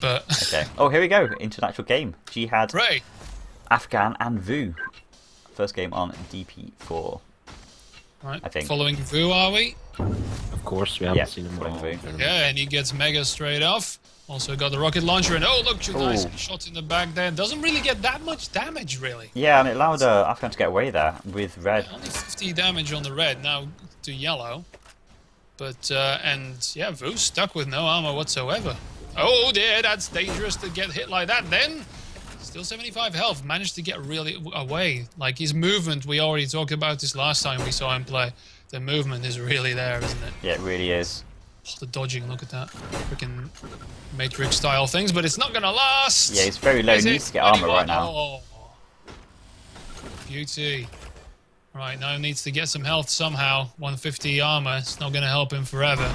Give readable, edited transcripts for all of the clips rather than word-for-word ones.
but... Okay. Oh, here we go. Into an actual game. Jihad, Right. Afghan, and Vu. First game on DP4. Right. I think. Following Vu, are we? Of course, we haven't seen him following all. Vu. Yeah, and he gets Mega straight off. Also got the rocket launcher, and oh look, nice shot in the back there. Doesn't really get that much damage, really. Yeah, and it allowed Afghan to get away there with red. Only 50 damage on the red, now to yellow. But, and yeah, Vu's stuck with no armor whatsoever. Oh dear, that's dangerous to get hit like that then. Still 75 health, managed to get really away. Like his movement, we already talked about this last time we saw him play. The movement is really there, isn't it? Yeah, it really is. Oh, the dodging, look at that. Freaking Matrix style things, but it's not gonna last! Yeah, he's very low, he needs to get armor right now. Oh. Beauty. Right, now he needs to get some health somehow. 150 armor, it's not gonna help him forever.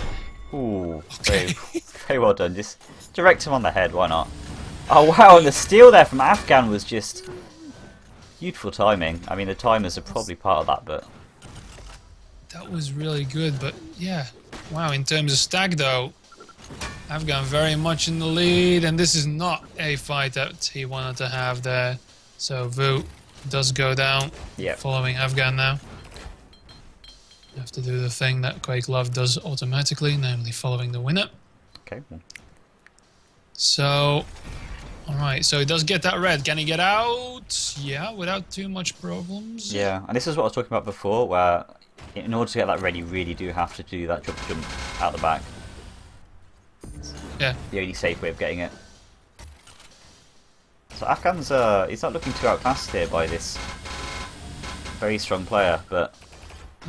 Ooh, very, very well done. Just direct him on the head, why not? Oh wow, and the steal there from Afghan was just beautiful timing. I mean, the timers are probably part of that, but... That was really good, but yeah. Wow, in terms of stack though, Afghan very much in the lead, and this is not a fight that he wanted to have there. So Vu does go down, following Afghan now. You have to do the thing that Quake Love does automatically, namely following the winner. Okay. So, alright, so he does get that red. Can he get out? Yeah, without too much problems. Yeah, and this is what I was talking about before, where in order to get that red, you really do have to do that jump out the back. Yeah. The only safe way of getting it. So Afghan's, he's not looking too outclassed here by this very strong player, but...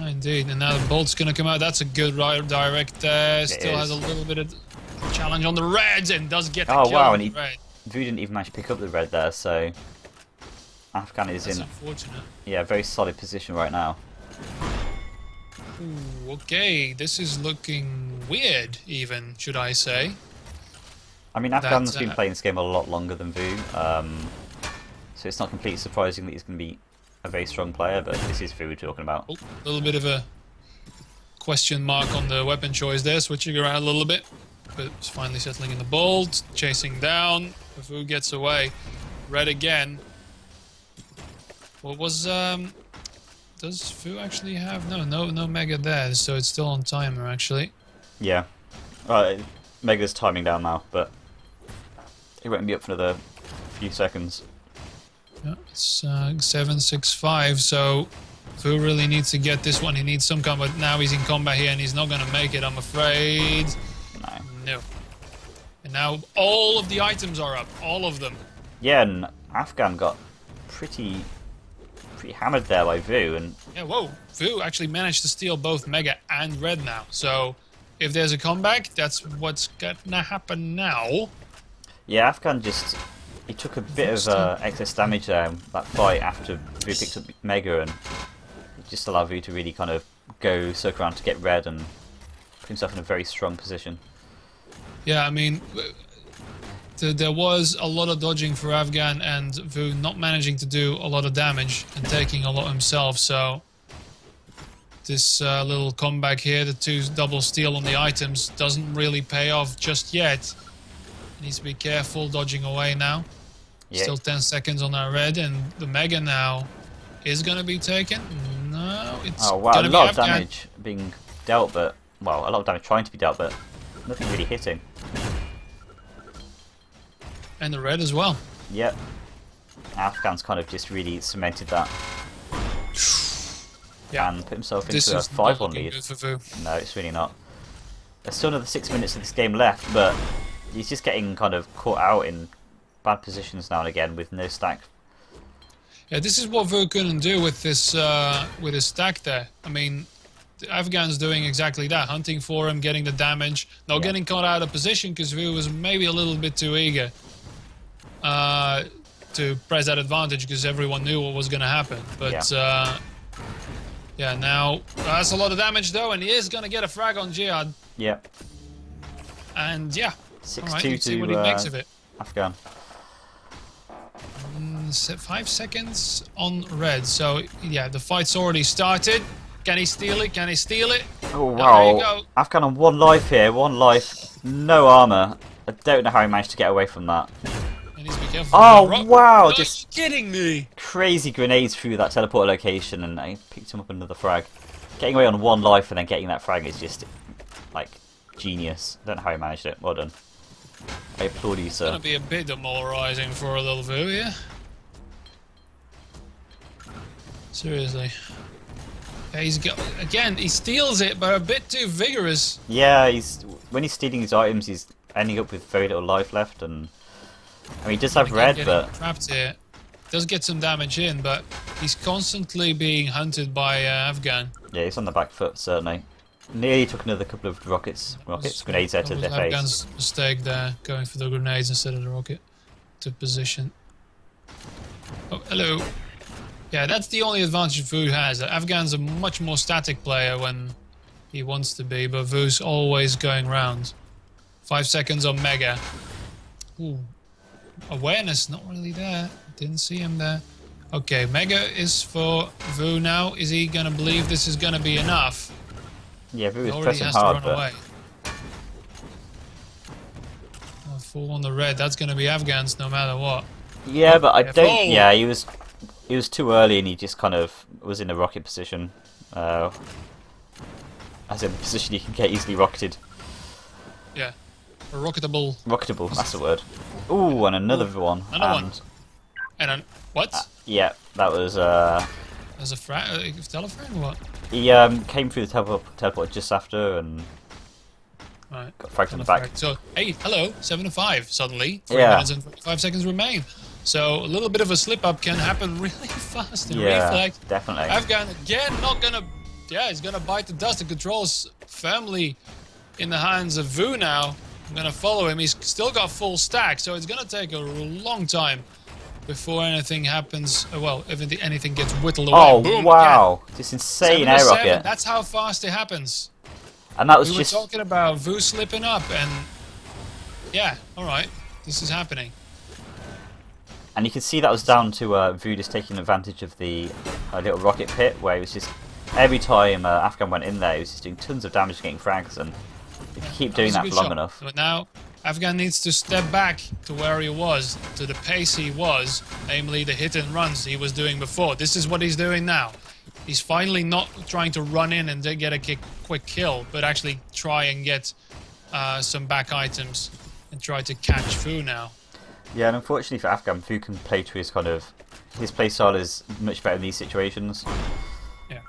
Oh, indeed, and now the bolt's going to come out. That's a good direct there. Still has a little bit of challenge on the reds and does get the kill wow, on and the red. Vu didn't even manage to pick up the red there, so Afghan is That's in unfortunate. a very solid position right now. Ooh, okay, this is looking weird, even, should I say. I mean, Afghan's been playing this game a lot longer than Vu, so it's not completely surprising that he's going to be a very strong player, but this is Vu we're talking about. Oh, a little bit of a question mark on the weapon choice there, switching around a little bit. But it's finally settling in the bolt, chasing down. Vu gets away. Red again. What was, does Vu actually have... No Mega there, so it's still on timer, actually. Yeah. Mega's timing down now, but it won't be up for another few seconds. Yeah, it's 7-6-5, so Vu really needs to get this one. He needs some combat. Now he's in combat here, and he's not going to make it, I'm afraid. No. And now all of the items are up. All of them. Yeah, and Afghan got pretty hammered there by Vu, and... Yeah, whoa. Vu actually managed to steal both Mega and Red now. So, if there's a comeback, that's what's gonna happen now. Yeah, Afghan just... He took a bit of excess damage there in that fight after Vu picked up Mega, and it just allowed Vu to really kind of go circle around to get Red and put himself in a very strong position. Yeah, I mean, there was a lot of dodging for Afghan, and Vu not managing to do a lot of damage and taking a lot himself, so this little comeback here, the 2 double steal on the items, doesn't really pay off just yet. Needs to be careful, dodging away now. Yeah. Still 10 seconds on our red, and the Mega now is going to be taken. No, it's oh wow, gonna a lot be of damage being dealt, but... Well, a lot of damage trying to be dealt, but nothing really hitting. And the red as well. Yep. Afghan's kind of just really cemented that. Yeah. And put himself into a 5-1 lead. Good for Vu. No, it's really not. There's still another 6 minutes of this game left, but he's just getting kind of caught out in bad positions now and again with no stack. Yeah, this is what Vu couldn't do with this with his stack there. I mean, the Afghan's doing exactly that, hunting for him, getting the damage, not getting caught out of position because Vu was maybe a little bit too eager to press that advantage because everyone knew what was going to happen. But yeah, now that's a lot of damage though, and he is going to get a frag on Jihad. Yeah. And yeah, 6-2 see what he makes of it. Afghan. 5 seconds on red, so yeah, the fight's already started. Can he steal it? Can he steal it? Oh wow, there you go. Afghan on 1 life here, 1 life, no armor. I don't know how he managed to get away from that. He needs to be careful. Oh, wow! Are Just you kidding me? crazy grenades through that teleport location, and I picked him up another frag. Getting away on 1 life and then getting that frag is just, like, genius. I don't know how he managed it. Well done. I applaud you, It's sir. gonna be a bit demoralizing for a little Vu, yeah? Seriously. Yeah, he's got, again, he steals it, but a bit too vigorous. Yeah, when he's stealing his items, he's ending up with very little life left, and I mean, he does have Again, red, getting but trapped here. Does get some damage in, but he's constantly being hunted by Afghan. yeah, he's on the back foot certainly. Nearly took another couple of grenades there to That their was face. Afghan's mistake there, going for the grenades instead of the rocket to position. Oh, hello. Yeah, that's the only advantage Vu has. Afghan's a much more static player when he wants to be, but Vu's always going round. 5 seconds on Mega. Ooh. Awareness not really there. Didn't see him there. Okay, Mega is for Vu now. Is he gonna believe this is gonna be enough? Yeah, Vu He was already pressing has hard, to run but away. Oh, full on the red. That's gonna be Afghans no matter what. yeah, but I Yeah. don't. Oh! Yeah, he was too early, and he just kind of was in a rocket position. As in the position you can get easily rocketed. Yeah. A rocketable. Rocketable, that's the word. Ooh, and another one. Another and, one. And then, what? Yeah, that was. There's a teleframe or what? He came through the teleport just after and Right. got fragged in the back. So, hey, hello, 7 to 5 suddenly. 3 Yeah. minutes and 45 seconds remain. So, a little bit of a slip up can happen really fast in Yeah, reflex. definitely. Afghan again, not gonna. Yeah, he's gonna bite the dust. The controls firmly in the hands of Vu now. I'm gonna follow him. He's still got full stack, so it's gonna take a long time before anything happens. Well, if anything gets whittled away. Oh, Boom, wow. This again. insane 7 air to 7. rocket. That's how fast it happens. And that was We were just. talking about Vu slipping up, and yeah, all right, this is happening. And you can see that was down to Vu just taking advantage of the little rocket pit, where he was just. Every time Afghan went in there, he was just doing tons of damage getting frags, and if you keep doing was a that good for long shot. enough. But now Afghan needs to step back to where he was, to the pace he was, namely the hit and runs he was doing before. This is what he's doing now. He's finally not trying to run in and get a quick kill, but actually try and get some back items and try to catch Vu now. Yeah, and unfortunately for Afghan, Vu can play to his kind of. His playstyle is much better in these situations. Yeah,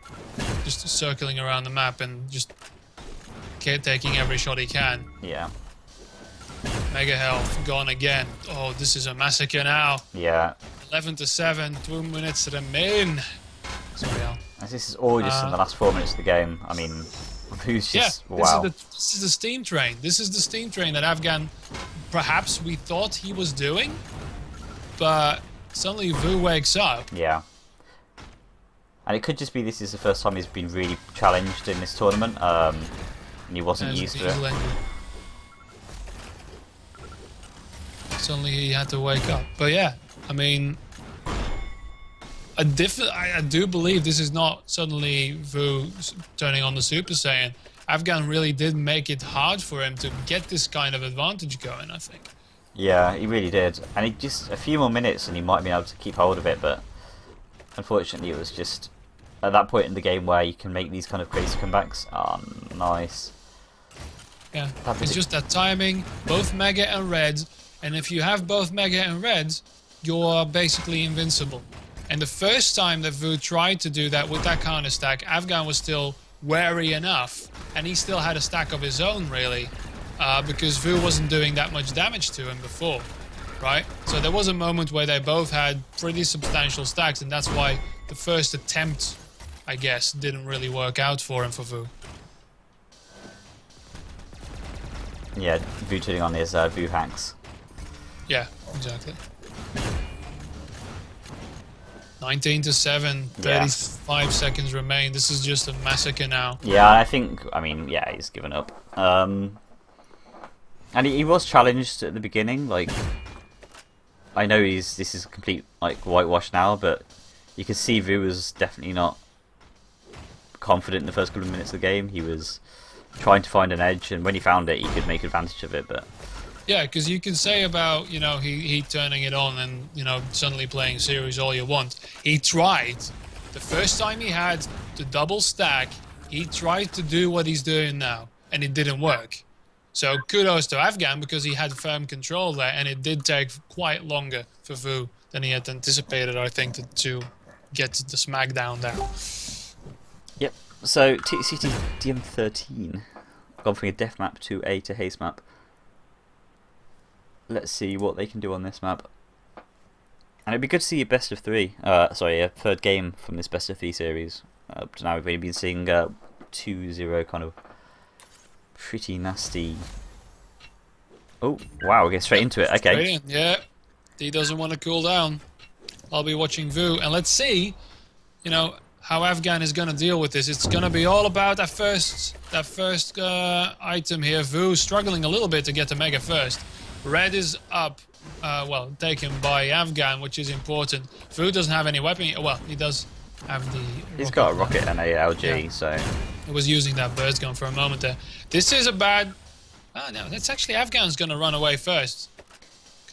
just circling around the map and just taking every shot he can. Yeah. Mega health gone again. Oh, this is a massacre now. Yeah. 11 to 7, 2 minutes remain. Sorry, Al. As this is all just in the last 4 minutes of the game. I mean, Vu's just. Yeah, Wow. this is the steam train. This is the steam train that Afghan, perhaps we thought he was doing, but suddenly Vu wakes up. Yeah. And it could just be this is the first time he's been really challenged in this tournament, and he wasn't as used to diesel it. engine. Suddenly he had to wake up. But yeah, I mean, I do believe this is not suddenly Vu turning on the Super Saiyan. Afghan really did make it hard for him to get this kind of advantage going, I think. Yeah, he really did. And it just a few more minutes and he might have been able to keep hold of it, but unfortunately it was just at that point in the game where you can make these kind of crazy comebacks. Oh, nice. Yeah, That'd be it's the- just that timing, both Mega and Red, and if you have both Mega and Red, you're basically invincible. And the first time that Vu tried to do that with that counter stack, Afghan was still wary enough, and he still had a stack of his own, really, because Vu wasn't doing that much damage to him before, right? So there was a moment where they both had pretty substantial stacks, and that's why the first attempt, I guess, didn't really work out for him, for Vu. Yeah, Vu turning on his Vu hacks. Yeah, exactly. 19 to 7, 35 seconds remain. This is just a massacre now. Yeah, I think, I mean, yeah, he's given up. And he was challenged at the beginning, like, I know this is complete, like, whitewash now, but you can see Vu was definitely not confident in the first couple of minutes of the game. He was trying to find an edge, and when he found it, he could make advantage of it, but Yeah, because you can say about, he turning it on and, suddenly playing series all you want. He tried. The first time he had the double stack, he tried to do what he's doing now, and it didn't work. So kudos to Afghan because he had firm control there, and it did take quite longer for Vu than he had anticipated, I think, to get the smackdown there. Yep. So TCT DM13 gone from a death map to a haste map. Let's see what they can do on this map. And it'd be good to see a best of three. Sorry, a third game from this best of three series. Up to now we've only been seeing 2-0 kind of pretty nasty. Oh wow, we get straight into it. Okay. Straight in, yeah. He doesn't want to cool down. I'll be watching Vu, and let's see, how Afghan is going to deal with this. It's going to be all about that first item here. Vu struggling a little bit to get the Mega first. Red is up, taken by Afghan, which is important. Vu doesn't have any weapon. Well, he does have the... He's got a rocket and a LG, yeah. so... He was using that burst gun for a moment there. This is a bad... Oh, no, that's actually Afghan's going to run away first.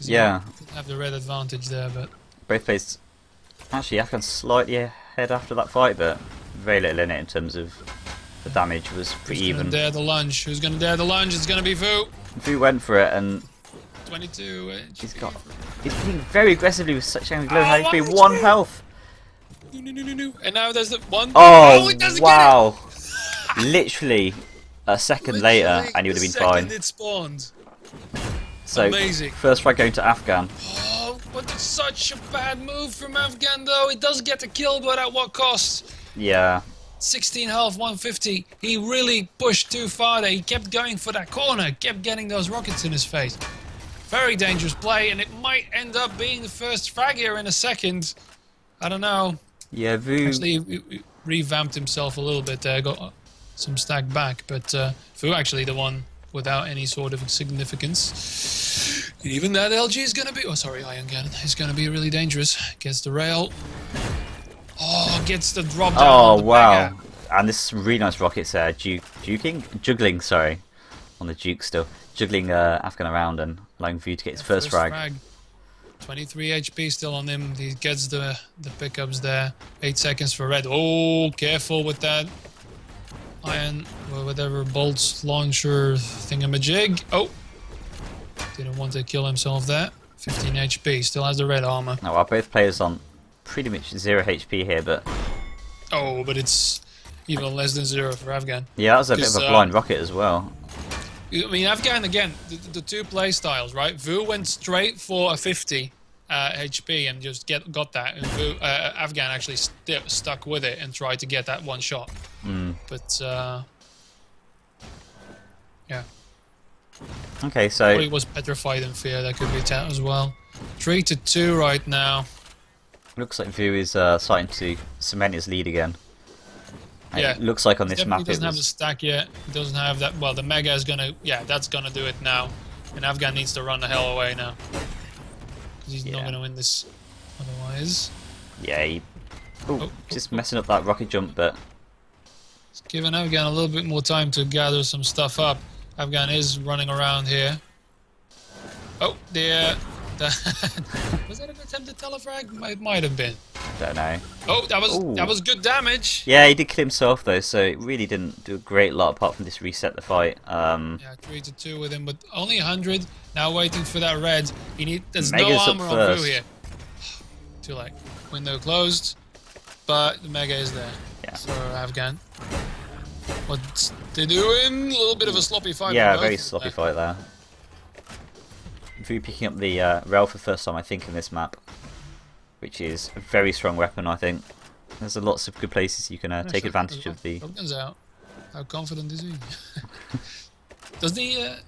Yeah. He have the red advantage there, but... Both players... Actually, Afghan's slightly ahead after that fight, but very little in it in terms of the damage was pretty even. Who's going to dare the lunge? Who's going to dare the lunge? It's going to be Vu. Vu went for it, and... 22. He's being very aggressively with such low HP. 1 health. No. And now there's the one. Oh, he doesn't wow. Get it. Literally a second later, and you would have been fine. It spawned. So, amazing. First frag going to Afghan. Oh, but it's such a bad move from Afghan, though. It does get a kill, but at what cost? Yeah. 16 health, 150. He really pushed too far there. He kept going for that corner, kept getting those rockets in his face. Very dangerous play, and it might end up being the first frag here in a second. I don't know. Yeah, Vu... Actually, he revamped himself a little bit there, got some stack back, but Vu actually the one without any sort of significance. Even that LG is going to be... Oh, sorry, Iron Cannon is going to be really dangerous. Gets the rail. Oh, gets the drop down on the wow. Mega. And this really nice rockets there. Juggling, sorry. On the Duke still. Juggling Afghan around and allowing Vu to get his first frag. 23 HP still on him. He gets the pickups there. 8 seconds for red. Oh, careful with that iron or whatever bolts launcher thingamajig. Oh, didn't want to kill himself there. 15 HP. Still has the red armor. Now, our both players on pretty much 0 HP here, but... Oh, but it's even less than 0 for Afghan. Yeah, that was a bit of a blind rocket as well. I mean, Afghan, again, the two play styles, right? Vu went straight for a 50 HP and just got that. And Afghan actually stuck with it and tried to get that one shot. But, yeah. Okay, so... He was petrified in fear. That could be 10 as well. 3-2 right now. Looks like Vu is starting to cement his lead again. Yeah, it looks like on this map he doesn't have the stack yet. He doesn't have that. Well, the Mega is gonna. Yeah, that's gonna do it now. And Afghan needs to run the hell away now. Because he's not gonna win this otherwise. Yeah, just messing up that rocket jump, but... It's giving Afghan a little bit more time to gather some stuff up. Afghan is running around here. Oh, there. Was that an attempted telefrag? It might have been. Don't know. Oh, that was good damage. Yeah, he did kill himself though, so it really didn't do a great lot apart from just reset the fight. Yeah, 3-2 with him, but only 100. Now waiting for that red. There's no Mega's armor up on first. Vu here. Too late. Window closed, but the Mega is there. Yeah. For Afghan. What's they doing? A little bit of a sloppy fight. Yeah, very sloppy fight there. Vu picking up the rail for the first time, I think, in this map, which is a very strong weapon, I think. There's lots of good places you can take advantage of the... Shotgun's out. How confident is he? Does the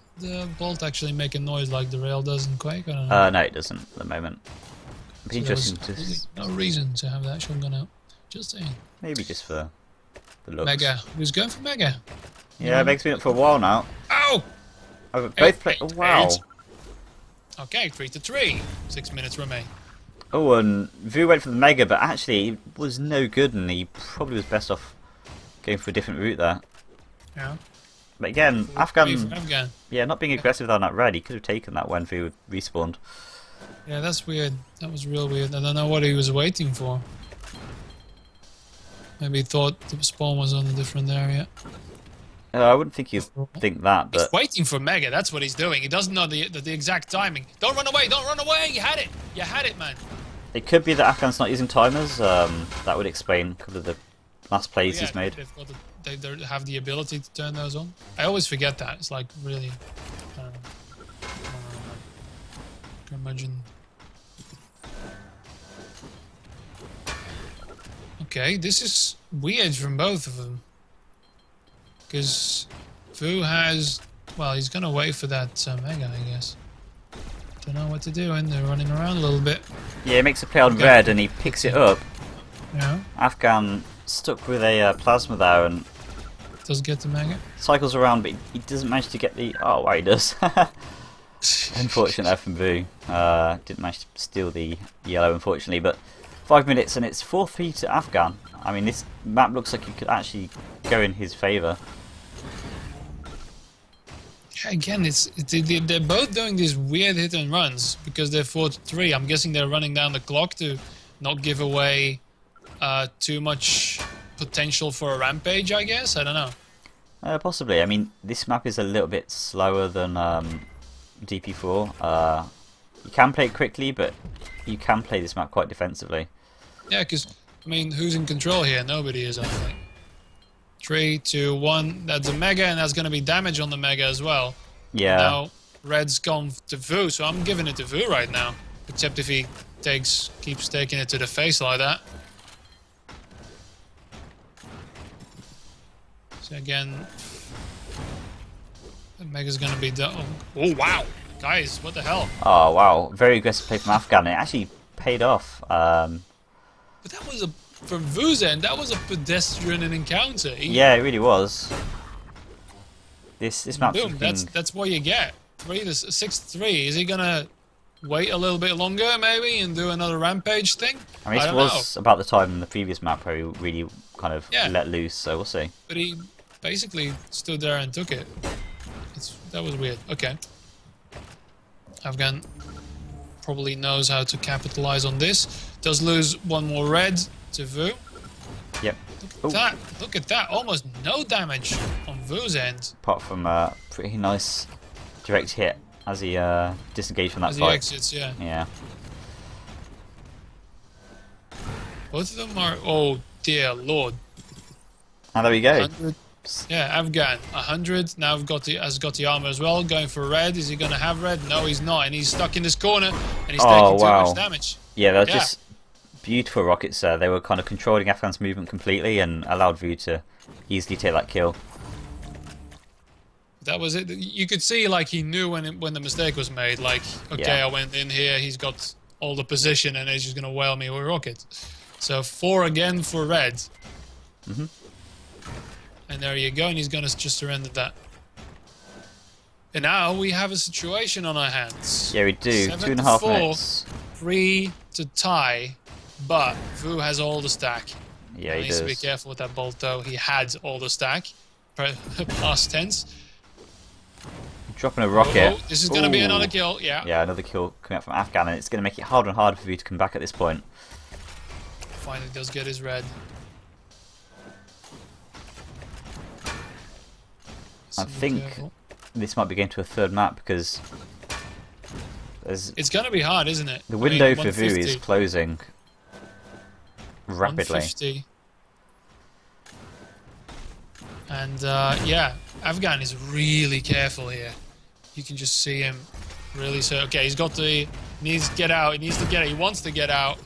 bolt actually make a noise like the rail does in Quake? I don't know. No, it doesn't at the moment. It'd be interesting to... Really no reason to have that shotgun out. Just saying. Maybe just for the looks. Mega. Who's going for Mega? Yeah, Mega's been up for a while now. Ow! Both play... Oh, wow. Okay, 3-3. 6 minutes remain. Oh, and Vu went for the Mega, but actually it was no good, and he probably was best off going for a different route there. Yeah. But again, Three Afghan, for Afghan. yeah, not being aggressive on that red, he could have taken that when Vu respawned. Yeah, that's weird. That was real weird. I don't know what he was waiting for. Maybe he thought the spawn was on a different area. I wouldn't think you'd think that, He's but waiting for Mega. That's what he's doing. He doesn't know the exact timing. Don't run away! Don't run away! You had it! You had it, man! it could be that Afghan's not using timers. That would explain a couple of the last plays he's made. They have the ability to turn those on. I always forget that. It's like really... I can imagine... Okay, this is weird from both of them. Because Vu has... Well, he's gonna wait for that Mega, I guess. Don't know what to do, and they're running around a little bit. Yeah, he makes a play on red and he picks it up. Yeah. Afghan stuck with a plasma there and Does get the Mega. cycles around, but he doesn't manage to get the... Oh, wow, he does. Unfortunate F and Vu. Didn't manage to steal the yellow, unfortunately, but 5 minutes and it's 4-3 to Afghan. I mean, this map looks like it could actually go in his favour. Yeah, again, they're both doing these weird hit and runs because they're 4-3. I'm guessing they're running down the clock to not give away too much potential for a rampage, I guess. I don't know. Possibly. I mean, this map is a little bit slower than DP4. You can play it quickly, but you can play this map quite defensively. Yeah, because, I mean, who's in control here? Nobody is, I think. 3, 2, 1. That's a Mega, and that's going to be damage on the Mega as well. Yeah. Now, Red's gone to Vu, so I'm giving it to Vu right now. Except if he keeps taking it to the face like that. So again, the Mega's going to be done. Oh, wow. Guys, what the hell? Oh, wow. Very aggressive play from Afghan. It actually paid off. But that was from Vu's end, that was a pedestrian encounter. Yeah, it really was. This map's boom, looking... that's what you get. 6-3. Is he gonna wait a little bit longer, maybe, and do another rampage thing? I mean, this was about the time in the previous map where he really kind of let loose, so we'll see. But he basically stood there and took it. That was weird. Okay. Afghan probably knows how to capitalize on this. Does lose one more red to Vu. Yep. Look at that. Almost no damage on Vu's end. Apart from a pretty nice direct hit as he disengaged from that fight. As he exits, yeah. Yeah. Both of them are... Oh, dear Lord. And there we go. 100. Yeah, Afghan. 100. Now has got the armor as well. Going for red. Is he going to have red? No, he's not. And he's stuck in this corner. And he's taking too much damage. Yeah, they're just beautiful rockets there. They were kind of controlling Afghan's movement completely and allowed Vu to easily take that kill. That was it. You could see, like, he knew when the mistake was made. Like, okay, I went in here. He's got all the position, and he's just going to whale me with a rocket. So 4 again for red. Mm-hmm. And there you go, and he's going to just surrender that. And now we have a situation on our hands. Yeah, we do. 2.5 minutes. 3 to tie, but Vu has all the stack. Yeah, he needs does. to be careful with that bolt, though. He had all the stack. Past tense. Dropping a rocket. Oh, this is going to be another kill, yeah. Yeah, another kill coming out from Afghan, and it's going to make it harder and harder for Vu to come back at this point. Finally does get his red. I think this might be going to a third map because it's going to be hard, isn't it? The window for Vu is closing rapidly. 150. And yeah, Afghan is really careful here. You can just see him really. So okay, he's got the needs to get out. He needs to get out. He wants to get out.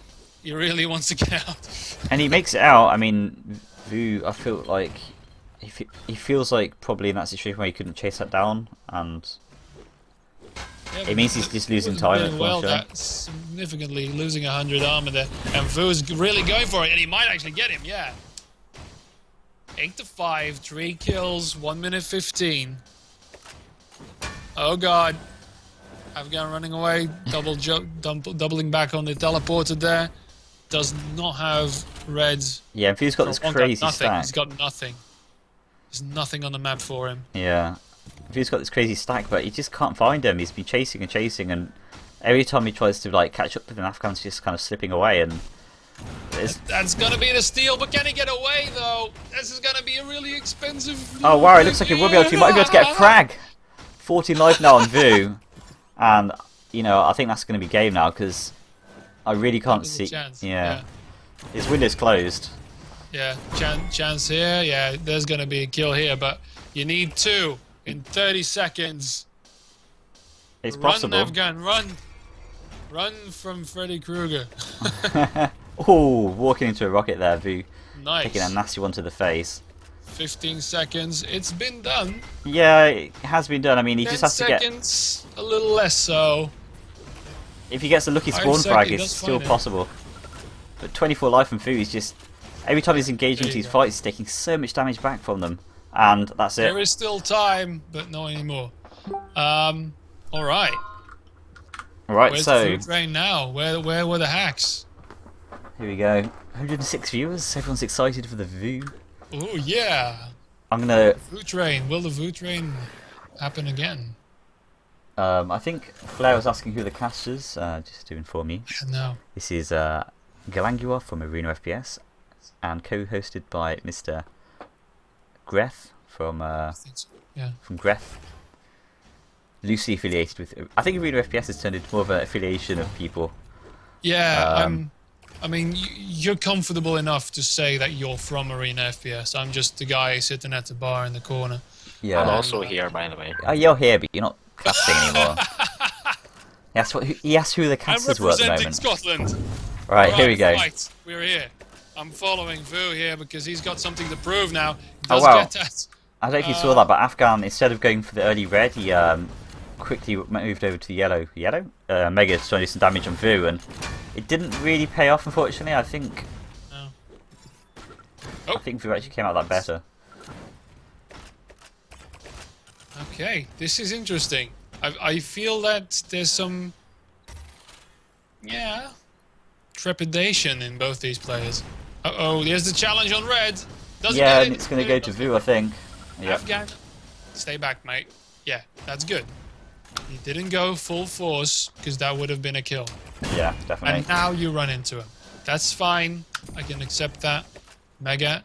He really wants to get out. And he makes it out. I mean, Vu, I feel like he feels like probably in that situation where he couldn't chase that down, and it means he's just losing time. Well, that's significantly losing 100 armor there, and Vu's really going for it, and he might actually get him. Yeah. 8 to 5, 3 kills, 1 minute 15. Oh god. Afghan running away, doubling back on the teleporter there. Does not have reds. Yeah, Vu's got this crazy stack. He's got nothing. There's nothing on the map for him. Yeah. Vu's got this crazy stack, but he just can't find him. He's been chasing and chasing, and every time he tries to like catch up with him, Afghan's just kind of slipping away. And That's gonna be the steal, but can he get away though? This is gonna be a really expensive. oh wow, it looks like he will be able to. He might be able to get a frag. 14 life now on Vu, and you know I think that's going to be game now because I really can't There's a see. chance, Yeah. His window's closed. Yeah, chance here. Yeah, there's gonna be a kill here, but you need 2 in 30 seconds. It's Run, possible. Afghan, run from Freddy Krueger. Oh, walking into a rocket there, Vu. Nice. Taking a nasty one to the face. 15 seconds. It's been done. Yeah, it has been done. I mean, he 10 just has to get. seconds, a little less so. If he gets a lucky 5 spawn frag, seconds, it's that's still fine, yeah. possible. But 24 life from Vu, he's just. Every time he's engaging There into you these go. fights, he's taking so much damage back from them. And that's it. There is still time, but not anymore. All right. Right, Where's so. the food train now? Where were the hacks? Here we go. 106 viewers. Everyone's excited for the Vu. Oh yeah. I'm gonna. Food train. Will the food train happen again? I think Flair was asking who the cast is. Just to inform you, No. this is Galangua from ArenaFPS, and co-hosted by Mr. Greth from I think so. Yeah. Greth. Loosely affiliated with. I think ArenaFPS has turned into more of an affiliation of people. Yeah. I mean, you're comfortable enough to say that you're from Arena FPS. I'm just the guy sitting at the bar in the corner. Yeah. I'm also here, by the way. Oh, you're here, but you're not casting anymore. He asked who the I'm casters were at the representing moment. Scotland. Right, here we go. Right, we're here. I'm following Vu here because he's got something to prove now. He Oh, does wow. get that. I don't know if you saw that, but Afghan, instead of going for the early red, he quickly moved over to the yellow Mega to try and do some damage on Vu, and it didn't really pay off, unfortunately. I think No. I think Vu actually came out that better. Okay, this is interesting. I feel that there's some, trepidation in both these players. Uh-oh, there's the challenge on red. Doesn't Yeah, get and it. it's going to go to Vu, I think. Yeah. Afghan, stay back, mate. Yeah, that's good. He didn't go full force because that would have been a kill. Yeah, definitely. And now you run into him. That's fine. I can accept that. Mega.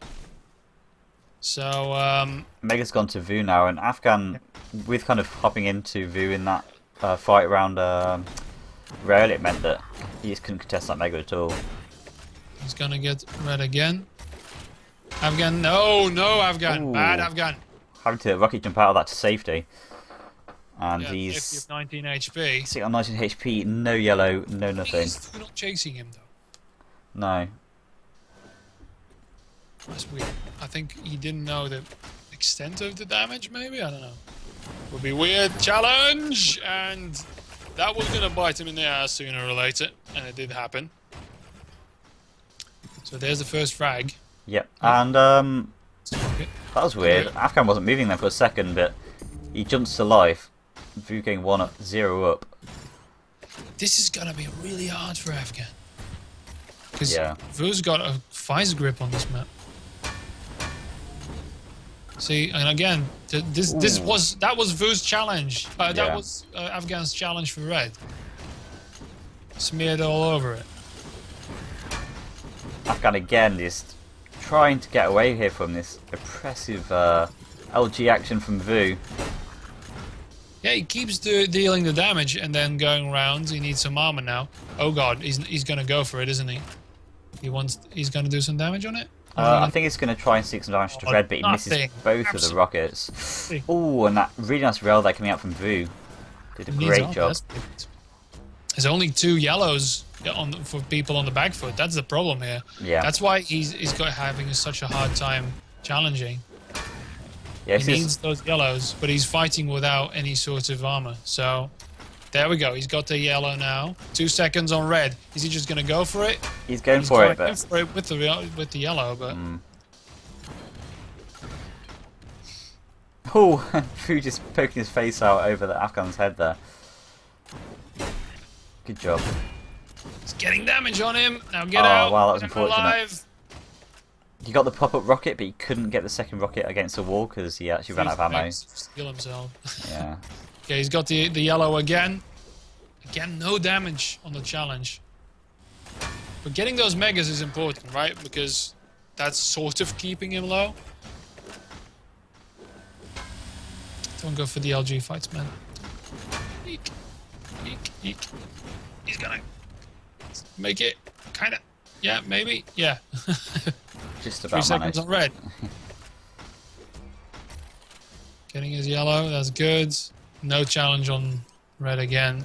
So, Mega's gone to Vu now, and Afghan, with kind of hopping into Vu in that fight around Rail, it meant that he just couldn't contest that Mega at all. he's gonna get red again. Afghan, no, Afghan. Ooh. Bad Afghan. Having to rocket jump out of that to safety. And Yeah, he's 50 of 19 HP. sitting on 19 HP, no yellow, no nothing. Please do not chasing him, though. No. That's weird. I think he didn't know the extent of the damage, maybe? I don't know. Would be weird. Challenge! And that was gonna bite him in the ass sooner or later. And it did happen. So there's the first frag. Yep. And Okay. that was weird. Afghan wasn't moving there for a second, but he jumps to life. Vu getting 1-0 up. This is gonna be really hard for Afghan. Because Yeah. Vu's got a vice grip on this map. See, and again, that was Vu's challenge. That Yeah. was Afghan's challenge for red. Smeared all over it. Afghan again just trying to get away here from this oppressive LG action from Vu. Yeah, he keeps dealing the damage and then going around. He needs some armor now. Oh god, he's gonna go for it, isn't he? He's gonna do some damage on it. I think it's going to try and stick some damage to red, but he misses nothing. both of the rockets. Oh, and that really nice rail there coming out from Vu. Did a Needs great armor, job. that's good. There's only 2 yellows for people on the back foot. That's the problem here. Yeah. That's why he's having such a hard time challenging. Yeah, He needs those yellows, but he's fighting without any sort of armor. So there we go. He's got the yellow now. 2 seconds on red. Is he just gonna go for it? he's going He's for going it, but for it with the yellow, but oh, Vu just poking his face out over the Afghan's head there. Good job. it's getting damage on him. Now get Oh, out. wow, that was Get unfortunate. alive. He got the pop-up rocket, but he couldn't get the second rocket against the wall because he actually ran out of ammo. Steal himself. Yeah. Okay, he's got the yellow again. Again, no damage on the challenge. But getting those megas is important, right? Because that's sort of keeping him low. Don't go for the LG fights, man. Eek. Eek. Eek. He's gonna make it. Kinda. Yeah, maybe. Yeah. Just 3 about seconds managed. on red. Getting his yellow, that's good. No challenge on red again.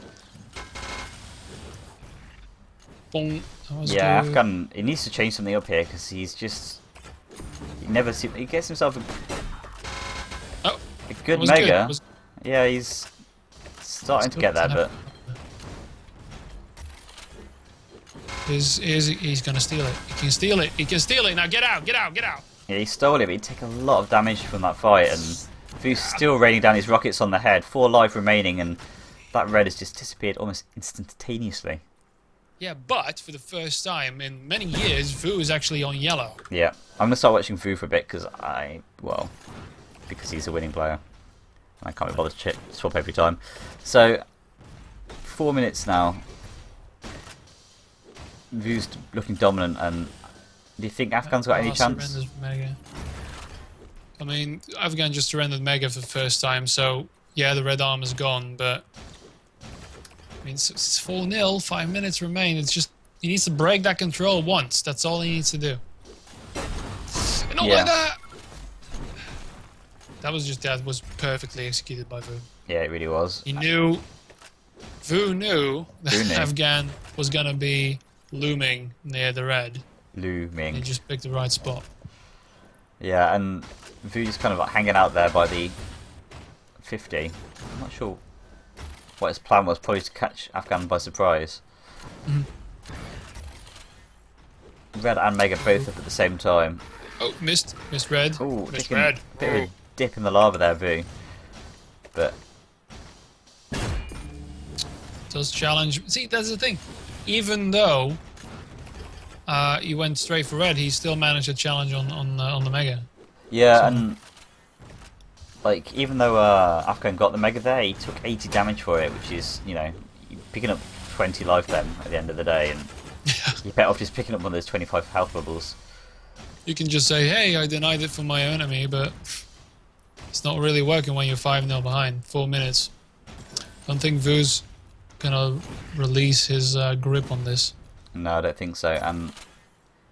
Boom. That was Yeah, good. Afghan, he needs to change something up here because he's just... He gets himself Oh, a good was mega. good. Was- Yeah, he's starting to get there, but... He's gonna steal it. He can steal it. He can steal it. Now get out, get out, get out. Yeah, he stole it, but he'd take a lot of damage from that fight, and Vu's still raining down his rockets on the head. 4 life remaining, and that red has just disappeared almost instantaneously. Yeah, but for the first time in many years, Vu is actually on yellow. Yeah, I'm going to start watching Vu for a bit, because he's a winning player. I can't be bothered to swap every time. So, 4 minutes now. Vu's looking dominant, and do you think Afghan's got any chance? Surrenders Mega. I mean, Afghan just surrendered Mega for the first time, so yeah, the red armor's gone, but I mean, it's 4-0, 5 minutes remain. It's just, he needs to break that control once. That's all he needs to do. And not like that! That was perfectly executed by Vu. Yeah, it really was. He knew, Vu knew that Vu knew. Afghan was gonna be looming near the red. Looming. He just picked the right spot. Yeah, and Vu just kind of like hanging out there by the 50. I'm not sure what his plan was, probably to catch Afghan by surprise. Red and Mega both up at the same time. Oh, missed red. Ooh, Missed taking red. a bit of a dip in the lava there, Vu. But Does challenge. See, that's the thing. Even though he went straight for red, he still managed a challenge on the Mega. yeah, So- and like even though Afghan got the Mega there, he took 80 damage for it, which is, you know, picking up 20 life then at the end of the day, and you're better off just picking up one of those 25 health bubbles. You can just say, "Hey, I denied it for my enemy," but it's not really working when you're 5-0 behind. 4 minutes. Don't think Vu's gonna release his grip on this. No, I don't think so. And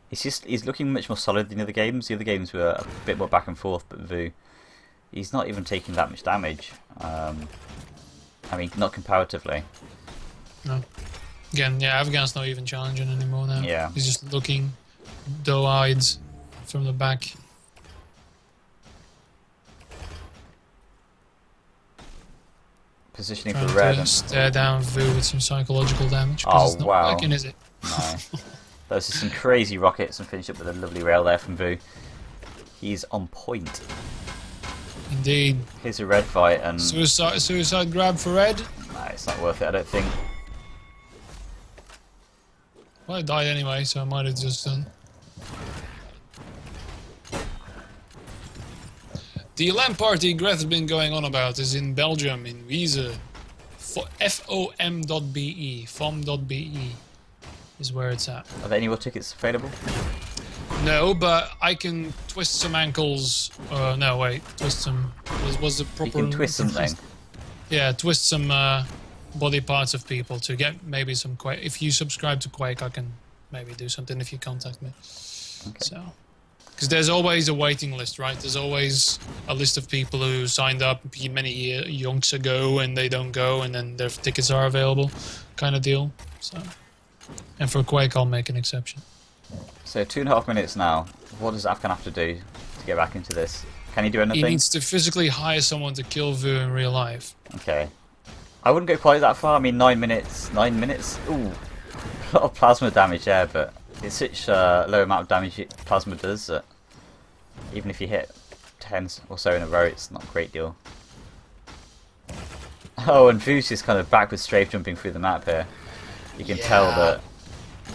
he's looking much more solid than the other games. The other games were a bit more back and forth, but Vu, he's not even taking that much damage. I mean, not comparatively. No. Again, yeah, Afghan's not even challenging anymore now. Yeah. He's just looking doe-eyed from the back. Positioning Trying for red. to stare down Vu with some psychological damage. 'Cause Oh, it's not wow. working, is it? No. Those are some crazy rockets, and finish up with a lovely rail there from Vu. He's on point. Indeed. Here's a red fight, and Suicide grab for red. no, it's not worth it, I don't think. Well, I died anyway, so I might have just done. The LAN party Greth has been going on about is in Belgium, in Wiese. FOM.be. FOM.be is where it's at. Are there any more tickets available? No, but I can twist some ankles. No, wait. Twist some. Was the proper. You can twist something. Yeah, twist some body parts of people to get maybe some Quake. If you subscribe to Quake, I can maybe do something if you contact me. Okay. So, because there's always a waiting list, right? There's always a list of people who signed up many yonks ago and they don't go, and then their tickets are available, kind of deal. So, and for Quake, I'll make an exception. So 2.5 minutes now. What does Afghan have to do to get back into this? Can he do anything? He needs to physically hire someone to kill Vu in real life. Okay. I wouldn't go quite that far. I mean, 9 minutes. 9 minutes? Ooh. A lot of plasma damage there, but it's such a low amount of damage plasma does that even if you hit 10 or so in a row, it's not a great deal. Oh, and Vu's just kind of backward strafe jumping through the map here. You can tell that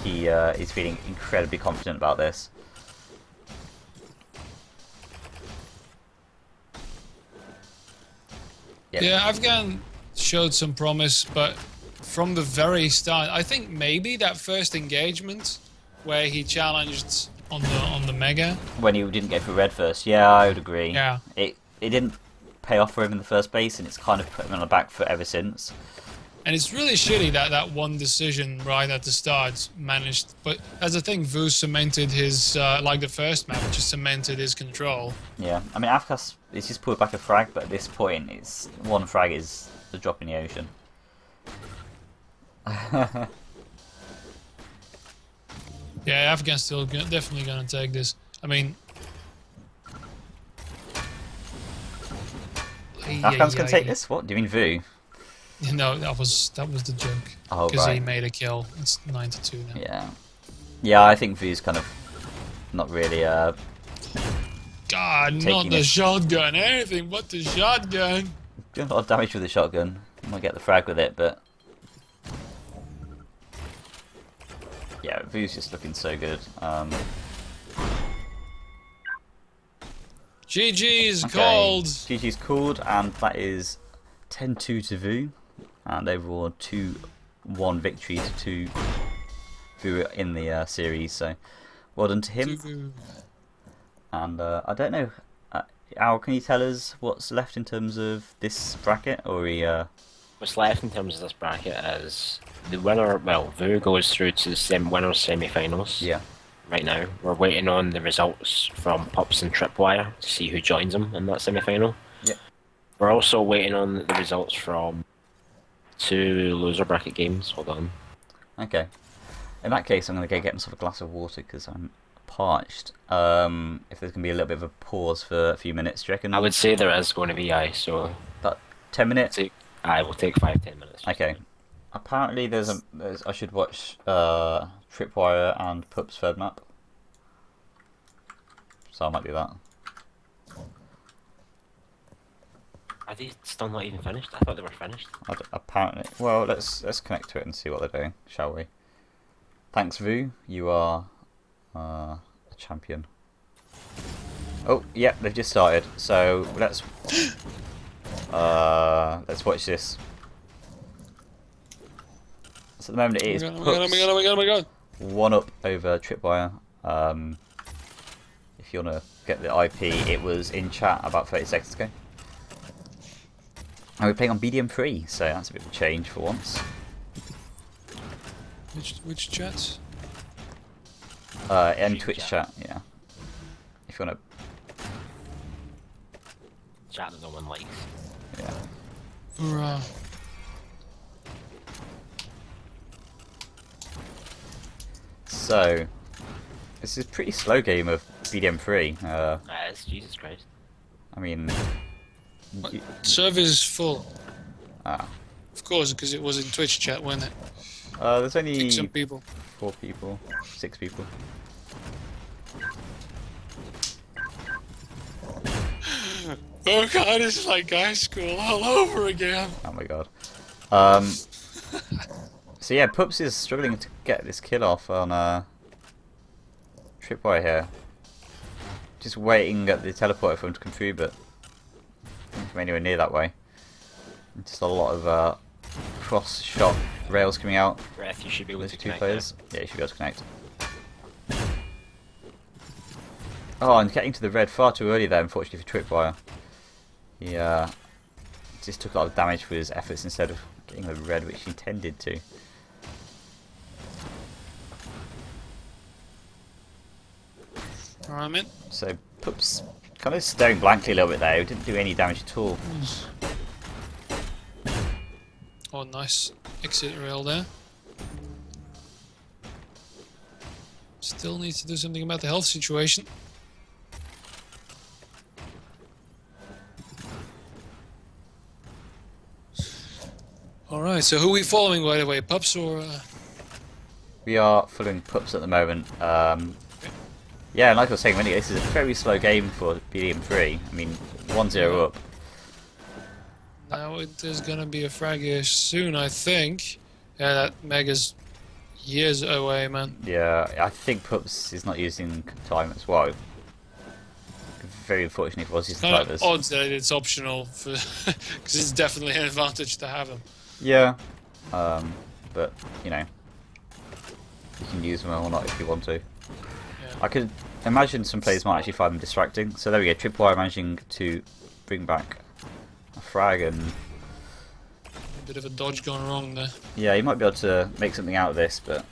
he is feeling incredibly confident about this. Yeah, Afghan showed some promise, but from the very start, I think maybe that first engagement where he challenged on the Mega. When he didn't go for red first, yeah, I would agree. Yeah. It didn't pay off for him in the first place, and it's kind of put him on the back foot ever since. And it's really shitty that that one decision right at the start managed. But as a thing, Vu cemented his, like the first map, just cemented his control. Yeah, I mean, Afkas, it's just pulled back a frag, but at this point, it's one frag is a drop in the ocean. Yeah, Afghan's still definitely gonna take this. I mean, Afghan's gonna take this? What? Do you mean Vu? No, that was the joke. Oh, Because right. he made a kill. It's 9-2 now. Yeah. Yeah, I think Vu's kind of not really, God, not taking the it. shotgun. Anything but the shotgun. doing a lot of damage with the shotgun. Might get the frag with it, but... Yeah, Vu's just looking so good. GG's Okay, called. GG's called, and that is 10-2 to Vu, and overall 2-1 victory to Vu in the series. So, well done to him. And I don't know, Al, can you tell us what's left in terms of this bracket, or What's left in terms of this bracket is the winner. Well, Vu goes through to the winners semi-finals. Yeah. Right now, we're waiting on the results from Pups and Tripwire to see who joins them in that semi-final. Yep. We're also waiting on the results from 2 loser bracket games. Hold on. Okay. In that case, I'm going to go get myself a glass of water because I'm parched. If there's going to be a little bit of a pause for a few minutes, do you reckon? I would say there is going to be so About 10 minutes? I will take 5-10 minutes. Okay. Apparently I should watch Tripwire and Pup's third map. So I might do that. Are they still not even finished? I thought they were finished. Apparently. Well, let's connect to it and see what they're doing, shall we? Thanks, Vu. You are a champion. Oh, yeah, they've just started. So let's watch this. So at the moment it is Oh my god. 1 up over Tripwire. If you want to get the IP, it was in chat about 30 seconds ago. And we're playing on BDM3, so that's a bit of a change for once. Which chats? In Twitch chat, yeah. If you want Chat that no one likes. to, yeah. Hurrah. So, this is a pretty slow game of BDM3. It's Jesus Christ. I mean, Server is full. ah, Of course, because it was in Twitch chat, wasn't it? there's I only think some people. 4 people, 6 people. Oh god, it's like high school all over again. Oh my god. So yeah, Pups is struggling to get this kill off on Tripwire here. Just waiting at the teleporter for him to come through, but not from anywhere near that way. Just a lot of cross-shot rails coming out. Breath, you should be able Those to 2 connect players. Yeah, you should be able to connect. Oh, and getting to the red far too early there, unfortunately for Tripwire. He just took a lot of damage for his efforts instead of getting the red, which he intended to. Alright, man. So Pups kind of staring blankly a little bit there. He didn't do any damage at all. Oh, nice exit rail there. Still needs to do something about the health situation. Alright, so who are we following, by the way? Pups or... We are following Pups at the moment. Yeah, and like I was saying, this is a very slow game for BDM3. I mean, 1-0 up. Now there's gonna be a frag here soon, I think. Yeah, that Mega's years away, man. Yeah, I think Pups is not using time as well. very unfortunate for Aussies Kind like of this. odds that it's optional for because it's definitely an advantage to have them. Yeah, but you know, you can use them or not if you want to. Yeah. I could imagine some players might actually find them distracting. So there we go, Tripwire managing to bring back a frag, and A bit of a dodge gone wrong there. yeah, he might be able to make something out of this, but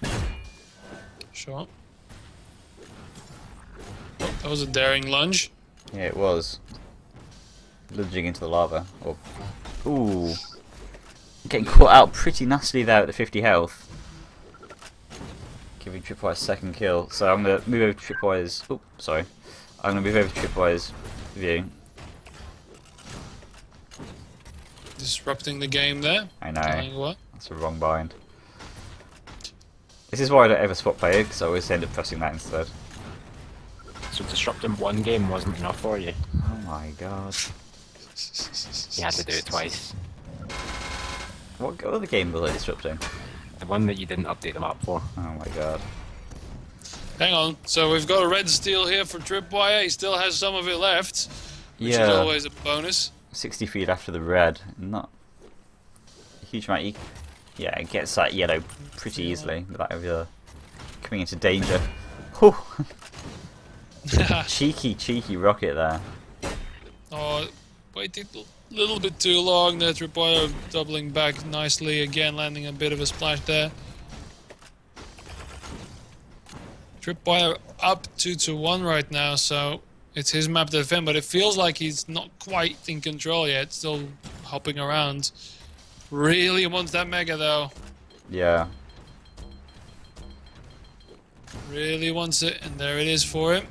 Sure. Oh, that was a daring lunge. yeah, it was lunging into the lava. Or, ooh, getting caught out pretty nastily there at the 50 health. Giving Tripwire's second kill. So I'm going to move over to Tripwire's... Oh, sorry. I'm going to move over to Tripwire's view. Disrupting the game there. I know. Telling you what. That's a wrong bind. This is why I don't ever swap player, because I always end up pressing that instead. So disrupting one game wasn't enough for you. Oh my god. You had to do it twice. What other game was I disrupting? The one that you didn't update them up for. Oh my god. Hang on. So we've got a red steel here for Tripwire. He still has some of it left, which is Yeah. always a bonus. 60 feet after the red. Not a huge amount. Yeah, it gets that yellow pretty easily without ever coming into danger. Whew. Cheeky rocket there. Oh, waited a little bit too long there. Tripwire doubling back nicely again, landing a bit of a splash there. Tripwire up 2-1 right now, so it's his map to defend, but it feels like he's not quite in control yet, still hopping around. Really wants that mega though. Yeah. Really wants it, and there it is for him.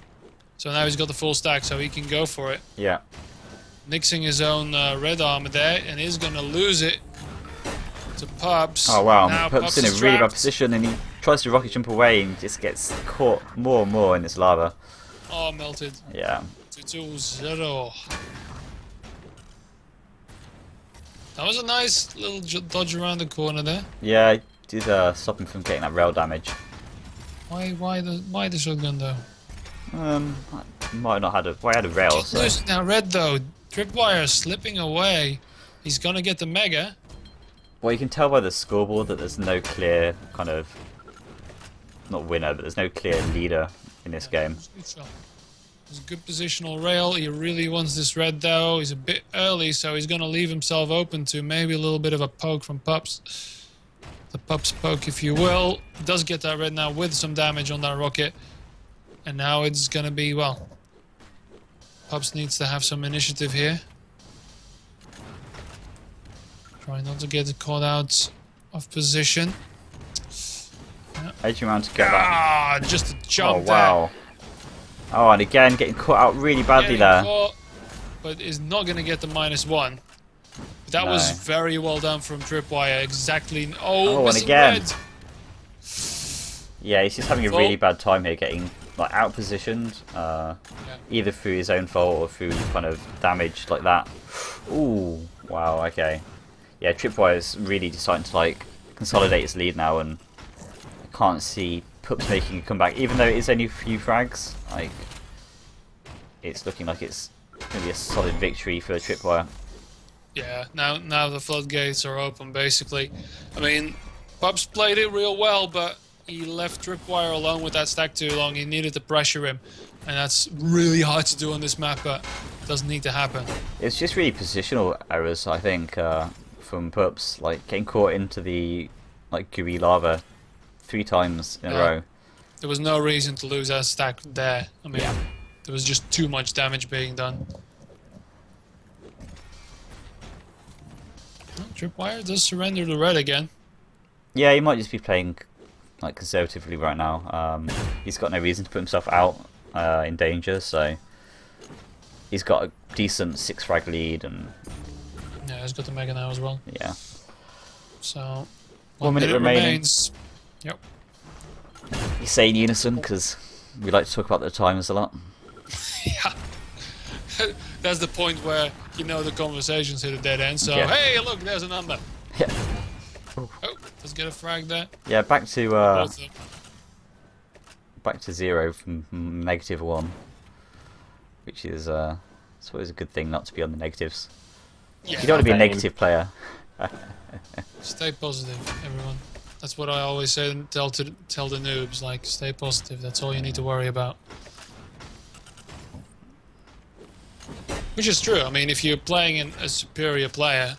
So now he's got the full stack, so he can go for it. Yeah. Nixing his own red armor there, and is going to lose it to Pups. Oh wow, Now Pups in a is really bad trapped. position, and he tries to rocket jump away and just gets caught more and more in this lava. Oh, melted. Yeah. 2-0. That was a nice little dodge around the corner there. Yeah, he did stop him from getting that rail damage. Why the shotgun though? Might not had a. Well, I had a rail, so Losing now red though. Tripwire slipping away. He's gonna get the mega. well, you can tell by the scoreboard that there's no clear kind of not winner, but there's no clear leader in this game. Good shot. It's a good positional rail. He really wants this red though. He's a bit early, so he's gonna leave himself open to maybe a little bit of a poke from Pups. The Pups poke, if you will. Does get that red now with some damage on that rocket. And now it's gonna be, well, Pups needs to have some initiative here. Try not to get caught out of position. Edge around to get that. Ah, just a Oh jump wow. Oh, and again getting caught out really badly there. there. Caught, but is not gonna get the -1. That was No. very well done from Tripwire. Exactly. Oh, and missing again. red. Yeah, he's just having a really bad time here, getting like out positioned, either through his own fault or through kind of damage like that. Ooh, wow, okay. Yeah, Tripwire's really deciding to like consolidate his lead now, and I can't see Pups making a comeback, even though it is only a few frags. Like, it's looking like it's going to be a solid victory for Tripwire. Yeah, now the floodgates are open, basically. I mean, Pups played it real well, but he left Tripwire alone with that stack too long. He needed to pressure him, and that's really hard to do on this map, but it doesn't need to happen. It's just really positional errors, I think, from Pups, like getting caught into the like gooey lava 3 times in a row. There was no reason to lose that stack there. I mean, there was just too much damage being done. Well, Tripwire does surrender to red again. Yeah, he might just be playing like conservatively right now. He's got no reason to put himself out in danger, so he's got a decent 6 frag lead, and Yeah, he's got the mega now as well. yeah. So 1 minute remaining. remains. Yep. You say in unison because we like to talk about the timers a lot. Yeah. That's the point where you know the conversation's hit a dead end. So Yeah. hey, look, there's a number. Yeah. Oh, let's get a frag there. Yeah, back to Both of them. 0 from -1. which is it's always a good thing not to be on the negatives. Yeah. You don't want to be a Okay. negative player. Stay positive, everyone. That's what I always say and tell the noobs. Like, stay positive. That's all you need to worry about. Which is true. I mean, if you're playing a superior player,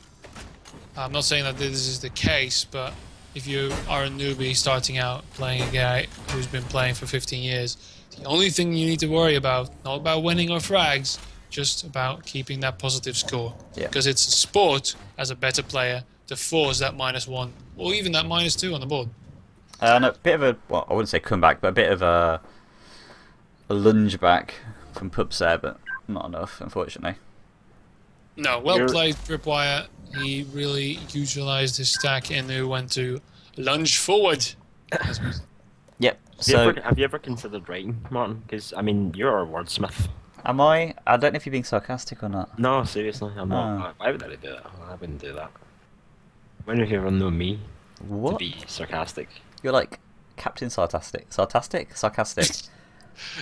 I'm not saying that this is the case, but if you are a newbie starting out playing a guy who's been playing for 15 years, the only thing you need to worry about, not about winning or frags, just about keeping that positive score. Yeah. Because it's a sport, as a better player, to force that -1 or even that -2 on the board. And a bit of a, well, I wouldn't say comeback, but a bit of a lunge back from Pups there, but not enough, unfortunately. No, well You're- played, Tripwire. He really utilized his stack and who went to lunge forward. Yep. Have you ever considered writing, Martin? Because, I mean, you're a wordsmith. Am I? I don't know if you're being sarcastic or not. No, seriously, I'm Ah. not. Why would I do that? I wouldn't do that. When have you ever known me to What? be sarcastic? You're like Captain Sarcastic. Sarcastic?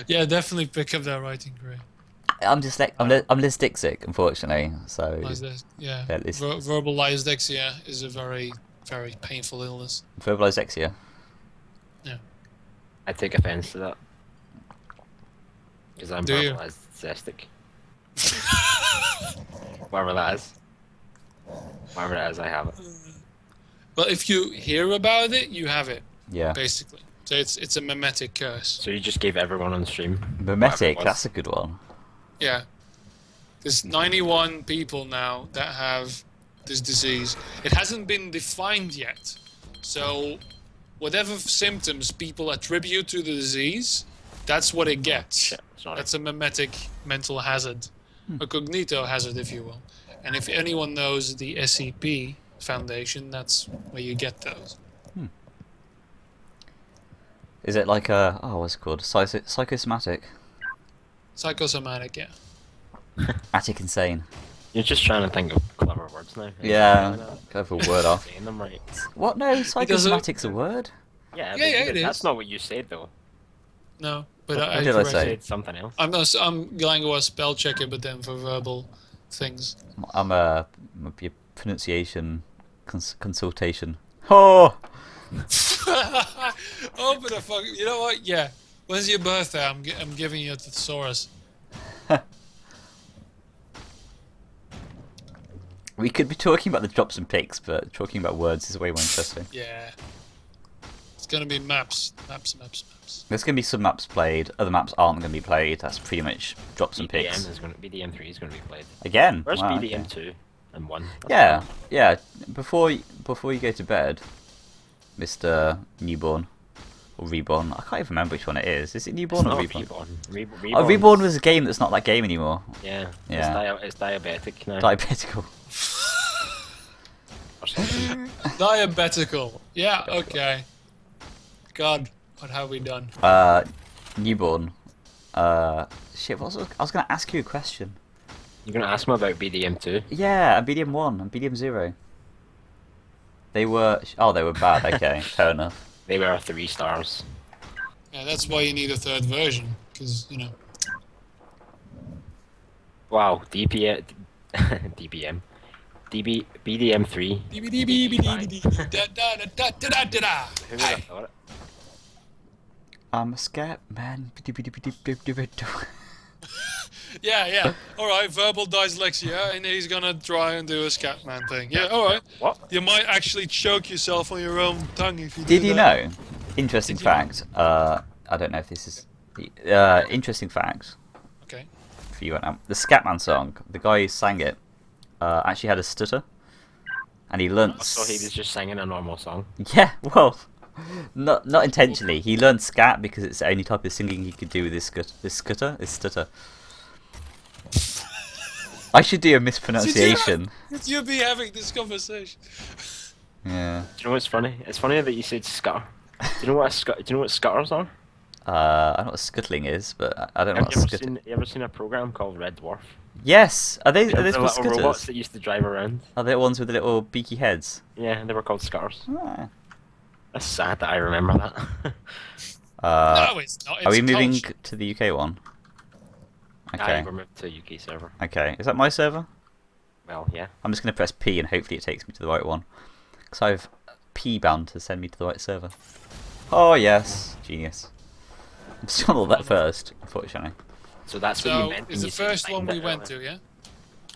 Yeah, definitely pick up that writing career. I'm dyslexic, unfortunately. So Yeah, at least- verbal dyslexia is a very, very painful illness. verbal dyslexia. I take offence to that. Because I'm Do you? verbalistic. Whatever that is. Whatever that is, I have it. But if you hear about it, you have it, Yeah. basically. So it's a mimetic curse. So you just gave everyone on stream. Mimetic. whatever it was. That's a good one. Yeah. There's 91 people now that have this disease. It hasn't been defined yet. So whatever symptoms people attribute to the disease, that's what it gets. Shit, sorry. That's a mimetic mental hazard. A cognito hazard, if you will. And if anyone knows the SCP Foundation, that's where you get those. Is it like a what's it called? Psychosomatic? Psychosomatic, yeah. Attic insane. You're just trying to think of clever words now. Yeah. Go for a word off. Saying them right. What? No, psychosomatic's a word. Yeah, Yeah, but it that's is. not what you said though. No, but What I did I correct say? You it. said something else. I'm going to a spell checker, but then for verbal things. I'm a pronunciation consultation. Oh. Oh, but fuck! You know what? Yeah. When's your birthday? I'm giving you a thesaurus. We could be talking about the drops and picks, but talking about words is way more interesting. Yeah. It's gonna be maps. There's going to be some maps played, other maps aren't going to be played. That's pretty much drops and picks. BDM3 is going to be played. Again? Where's Wow, BDM okay. 2 and 1? Yeah, yeah. Before you go to bed, Mr. Newborn or Reborn, I can't even remember which one it is. Is it Newborn or Reborn? Reborn. Oh, Reborn was a game that's not that game anymore. Yeah. Yeah. It's diabetic now. Diabetical. or something. Diabetical. Yeah. Okay. God, what have we done? Newborn. Shit. I was going to ask you a question. You're going to ask me about BDM 2? Yeah, and BDM 1 and BDM 0. They were bad. Okay, fair enough. They were 3 stars. Yeah, that's why you need a third version, because you know. Wow, DPM. DBM. BDM3. Who would have thought it? I'm a scat man. Yeah. All right, verbal dyslexia, and he's gonna try and do a Scatman thing. Yeah, all right. What? You might actually choke yourself on your own tongue if you do Did you that. know? Interesting Did you know? fact. I don't know if this is interesting fact Okay. for you right now. The Scatman song, the guy who sang it, actually had a stutter, and he learnt. So he was just singing a normal song. Yeah, well, not intentionally. He learned scat because it's the only type of singing he could do with his stutter. I should do a mispronunciation. You'll be having this conversation. Yeah. Do you know what's funny? It's funny that you said scutter. Do you know what scutters are? I don't know what scuttling is, but I don't know Have what you scutter. ever seen a program called Red Dwarf? Yes, are they The called little robots scutters? that used to drive around. Are they the ones with the little beaky heads? Yeah, they were called scutters. Ah. That's sad that I remember that. Uh, No, it's not. It's are we moving culture. to the UK one? Okay. We're moved to a UK server. Okay. Is that my server? Well, yeah. I'm just going to press P and hopefully it takes me to the right one. Because I've P bound to send me to the right server. Oh yes, genius. I'm still on that first, unfortunately. So that's what you So, meant. when is the you said first one find we it went earlier. to, yeah?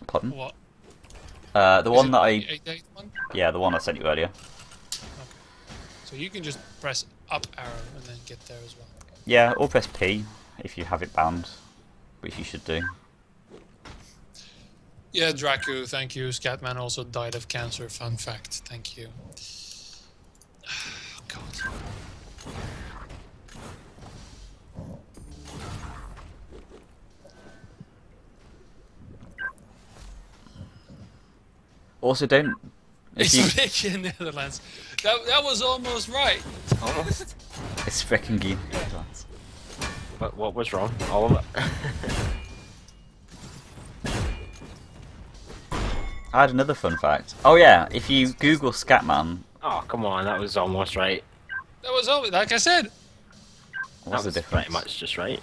Pardon? What? The Is one it that the I... 8-8 one? Yeah, the one I sent you earlier. So you can just press up arrow and then get there as well. Yeah, or press P if you have it bound, which you should do. Yeah, Draku, thank you. Scatman also died of cancer. Fun fact. Thank you. God. Also, don't... If you... It's big in Netherlands. That was almost right. Almost. It's freaking game. But what was wrong? All of it. I had another fun fact. Oh yeah, if you Google Scatman, Oh, come on, that was almost right. That was always, like I said. what's that the was difference? pretty much just right.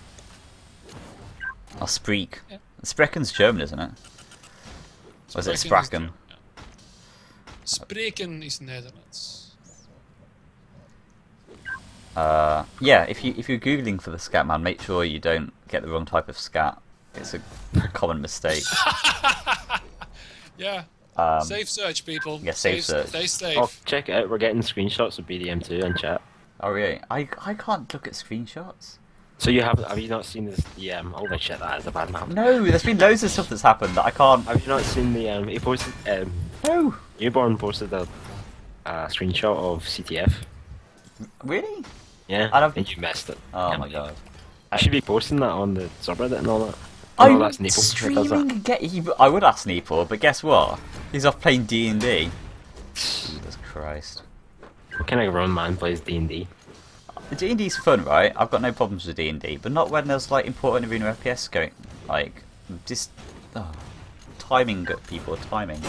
Oh, Spreek. Yeah. Sprecken's German, isn't it? Or is it Spraken? Spreken is Netherlands. Yeah, if you're googling for the Scatman, make sure you don't get the wrong type of scat. It's a common mistake. Yeah. Safe search, people. yeah, safe search. Stay safe. Oh, check it out. We're getting screenshots of BDM2 in chat. Oh really? I can't look at screenshots. So have you not seen this? Holy shit, that is a bad map. No, there's been loads of stuff that's happened that I can't. Have you not seen the he posted No. Newborn posted a screenshot of CTF. Really? Yeah, I don't- and you missed it. Oh Yeah, my god. I should be posting that on the subreddit and all that. I'm Oh, that's Neeple that does streaming. that. I would ask Neeple, but guess what? He's off playing D&D. Jesus Christ. What kind of grown man plays D&D? D&D's fun, right? I've got no problems with D&D, but not when there's like important ArenaFPS going. Like, just timing, people. Timing.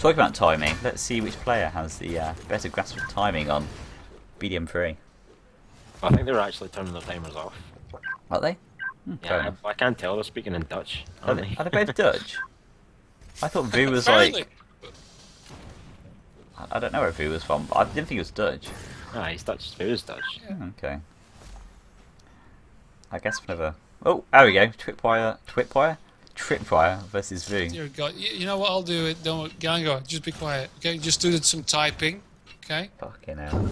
Talking about timing, let's see which player has the better grasp of timing on BDM3. I think they're actually turning their timers off. Are they? Fair Yeah, enough. I can't tell. They're speaking in Dutch. Aren't they? Are they both Dutch? I thought Vu was Apparently. like. I don't know where Vu was from, but I didn't think he was Dutch. Ah, he's Dutch. Who's Dutch? Okay. I guess whenever. Oh, there we go. Tripwire versus Vu. Dear God. You know what I'll do? It. Don't Gango. Just be quiet. Okay. Just do some typing. Okay. Fucking hell.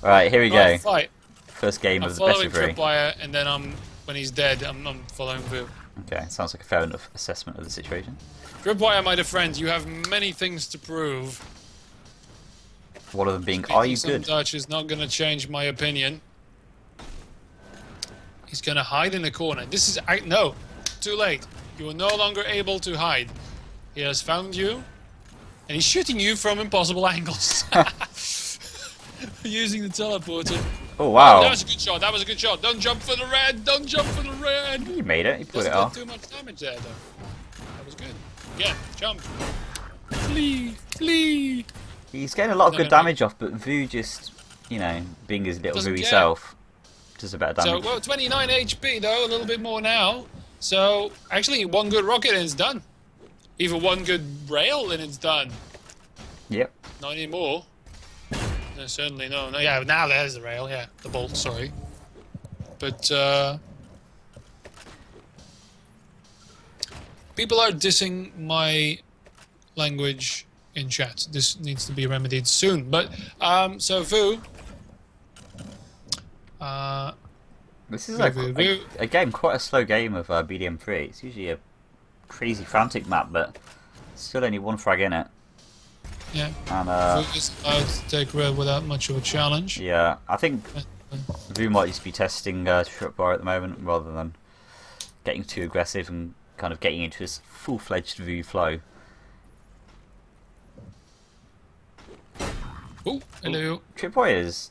Right, here we Not go. fight. First game I'm of the best following of three. Tripwire, and then when he's dead, I'm following Vu. Okay, sounds like a fair enough assessment of the situation. Tripwire, my dear friend, you have many things to prove. One of them being, are you Speaking some good? Dutch is not going to change my opinion. He's going to hide in the corner. This is no, too late. You are no longer able to hide. He has found you, and he's shooting you from impossible angles. Using the teleporter. Oh wow! That was a good shot. That was a good shot. Don't jump for the red. Don't jump for the red. You made it. You put Doesn't it do off. too much damage there, though. That was good. Yeah, jump. Flee, flee. He's getting a lot of No, good no, no. damage off, but Vu just, being his little Doesn't Vu care. self, does a better So, damage. well, 29 HP though, a little bit more now. So, actually, one good rocket and it's done. Even one good rail and it's done. Yep. Not anymore. No, certainly no. No, yeah, now there's the rail. Yeah, the bolt. Sorry, but people are dissing my language in chat. This needs to be remedied soon. But so Vu. This is Vu. again quite a slow game of BDM3. It's usually a crazy frantic map, but still only one frag in it. Yeah. And Vu is allowed to take red without much of a challenge. yeah, I think Vu might just be testing Tripwire at the moment rather than getting too aggressive and kind of getting into his full-fledged Vu flow. Oh, hello. Tripwire is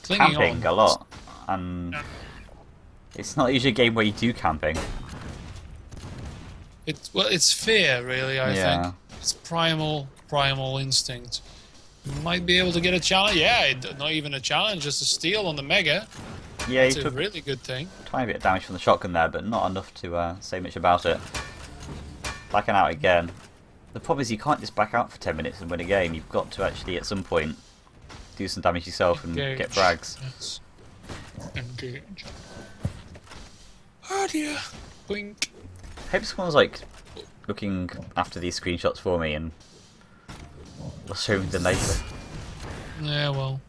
Clinging camping on. a lot, and Yeah. it's not usually a game where you do camping. It's fear, really. I Yeah. think it's primal instinct. You might be able to get a challenge. Yeah, not even a challenge, just a steal on the mega. Yeah, That's he a took really good thing. a tiny bit of damage from the shotgun there, but not enough to say much about it. Backing out again. The problem is you can't just back out for 10 minutes and win a game. You've got to actually, at some point, do some damage yourself and Engage. get frags. Yes. Engage. Oh dear. Blink. I hope someone's like looking after these screenshots for me and will show me them later. Yeah, well.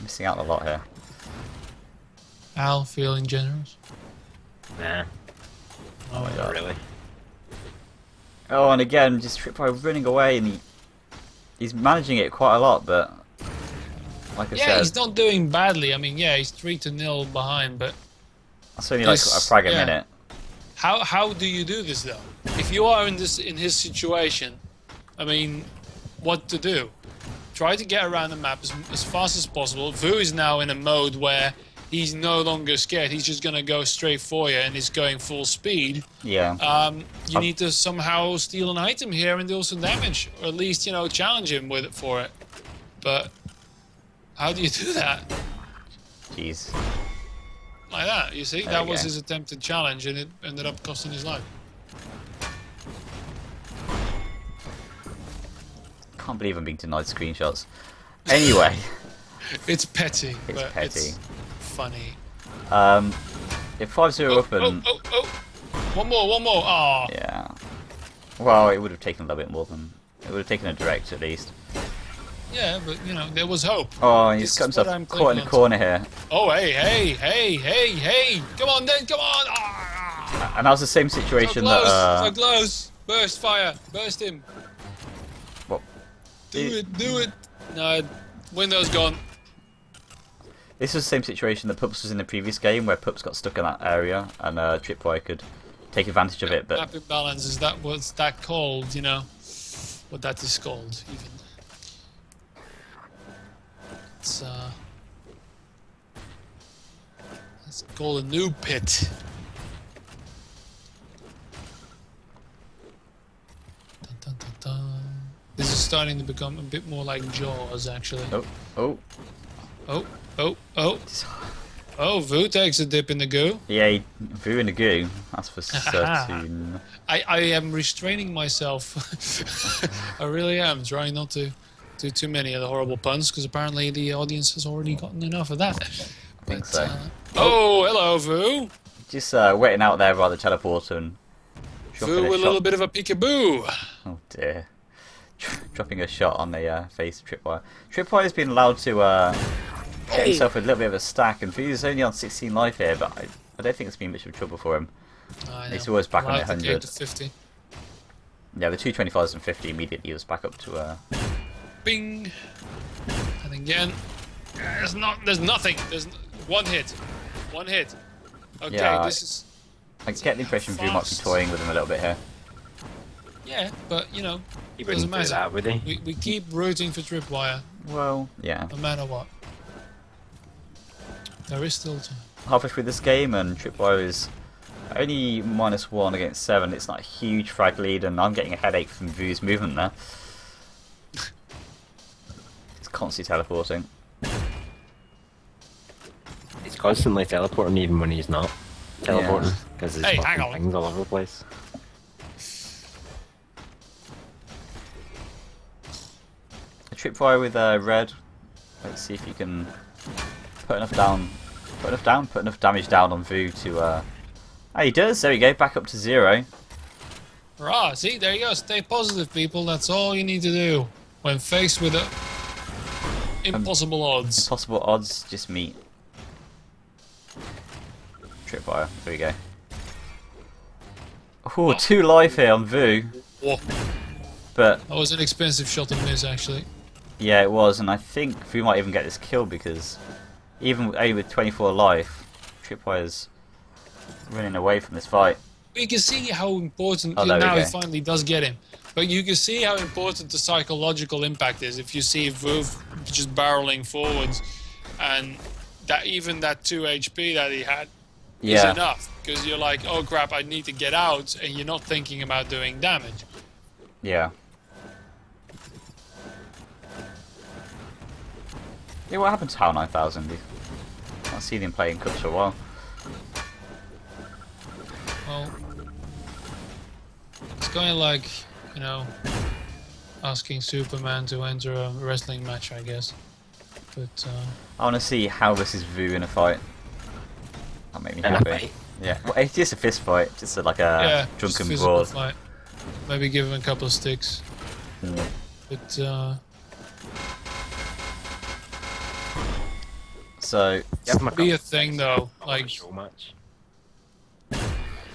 Missing out a lot here. Al feeling generous. Nah, Oh my not god. really. Oh, and again, just Tripwire running away, and he's managing it quite a lot, but like I Yeah, said, he's not doing badly. I mean, yeah, he's 3-0 behind, but that's only like a frag a yeah. minute. how do you do this though? If you are in his situation, I mean, what to do? Try to get around the map as fast as possible. Vu is now in a mode where he's no longer scared. He's just gonna go straight for you, and he's going full speed. Yeah. You need to somehow steal an item here and deal some damage, or at least challenge him with it for it. But how do you do that? Jeez. Like that, you see? There That we was go. his attempted challenge, and it ended up costing his life. Can't believe I'm being denied screenshots. Anyway, It's petty, it's but petty. it's funny. If 5-0 up and Oh! One more! Ah, yeah. Well, it would have taken a little bit more than it would have taken a direct at least. yeah, but there was hope. Oh, he's This got is what himself I'm caught in thinking a corner here. Oh, hey! Come on then, come on! Ah, And that was the same so situation close, that so close! Burst fire, burst him! what, Do it! No, window's gone. this was the same situation that Pups was in the previous game, where Pups got stuck in that area and Tripwire could take advantage of it. But Map imbalance, is that what's that called? What that is called, even. It's called a noob pit. Dun, dun, dun, dun. This is starting to become a bit more like Jaws, actually. oh, Oh, Vu takes a dip in the goo. yeah, he Vu in the goo. That's for certain. I am restraining myself. I really am, trying not to do too many of the horrible puns, because apparently the audience has already gotten enough of that. I think But, so. oh, hello, Vu. Just waiting out there by the teleporter and dropping Vu a with a shot. little bit of a peekaboo. Oh dear. Dropping a shot on the face of Tripwire. Tripwire's been allowed to get himself a little bit of a stack, and Vu's only on 16 life here, but I don't think it's been much of trouble for him. I He's know. always back on Allowed the to get 100. to 50. Yeah, the 225s and 50 immediately was back up to Bing. And again, there's nothing. There's one hit. One hit. Okay, Yeah, this is. I get the impression Vu might be Fast. toying with him a little bit here. Yeah, but He doesn't wouldn't do matter. that, would he? We keep rooting for Tripwire, Well, yeah. no matter what. There is still time. Halfway through this game, and Tripwire is only -1 against 7. It's not a huge frag lead, and I'm getting a headache from Vu's movement there. It's constantly teleporting. He's constantly teleporting even when he's not teleporting, because there's Hey, hang fucking on. things all over the place. A Tripwire with red. Let's see if you can put enough damage down on Vu to. Oh, he does. There we go. Back up to 0. Hurrah! See, there you go. Stay positive, people. That's all you need to do when faced with impossible odds. Impossible odds. Just meet. Tripwire. There we go. Oh, 2 life here on Vu. Whoa. But That was an expensive shot and miss, actually. yeah, it was, and I think Vu might even get this kill because even only with 24 life, Tripwire's running away from this fight. You can see how important. Oh, there we now he go. finally does get him. But you can see how important the psychological impact is if you see Vu just barreling forwards, and that even that 2 HP that he had is Yeah, enough, because you're like, oh crap, I need to get out, and you're not thinking about doing damage. yeah. Yeah, what happened to HAL 9000? I've seen him play in cups for a while. Well, it's kind of like, you know, asking Superman to enter a wrestling match, I guess. But I want to see Hal versus Vu in a fight. That make me In a happy. fight? Yeah, well, it's just a fist fight, just like a just drunken physical brawl. fight. Maybe give him a couple of sticks. Mm. But So be a thing though, like show match.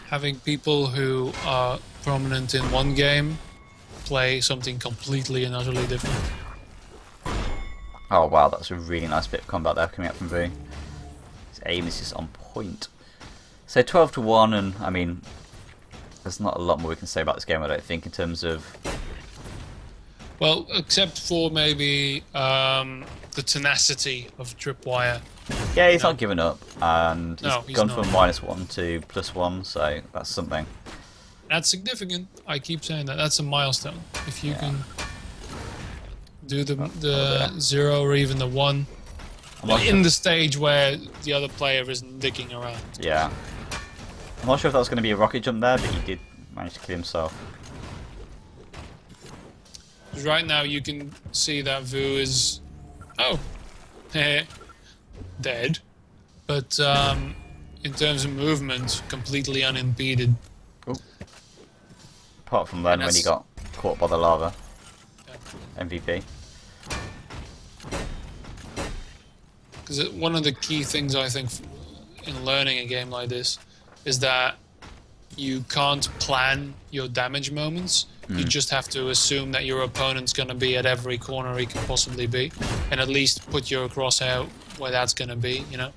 having people who are prominent in one game play something completely and utterly different. oh wow, that's a really nice bit of combat there coming up from Vu. His aim is just on point. So 12 to 1, and I mean, there's not a lot more we can say about this game, I don't think, in terms of. Well, except for maybe the tenacity of Tripwire. Yeah, he's No. not giving up, and No, he's he's gone not. from -1 to +1, so that's something. That's significant. I keep saying that. That's a milestone. If you can do the 0 or even the 1 I'm not in the stage where the other player isn't dicking around. Yeah. I'm not sure if that was going to be a rocket jump there, but he did manage to kill himself. 'Cause right now you can see that Vu is, dead, but in terms of movement, completely unimpeded. Apart from then And when he that's- got caught by the lava. Yeah. MVP. Because one of the key things I think in learning a game like this is that you can't plan your damage moments. You just have to assume that your opponent's going to be at every corner he can possibly be, and at least put your crosshair where that's going to be, you know?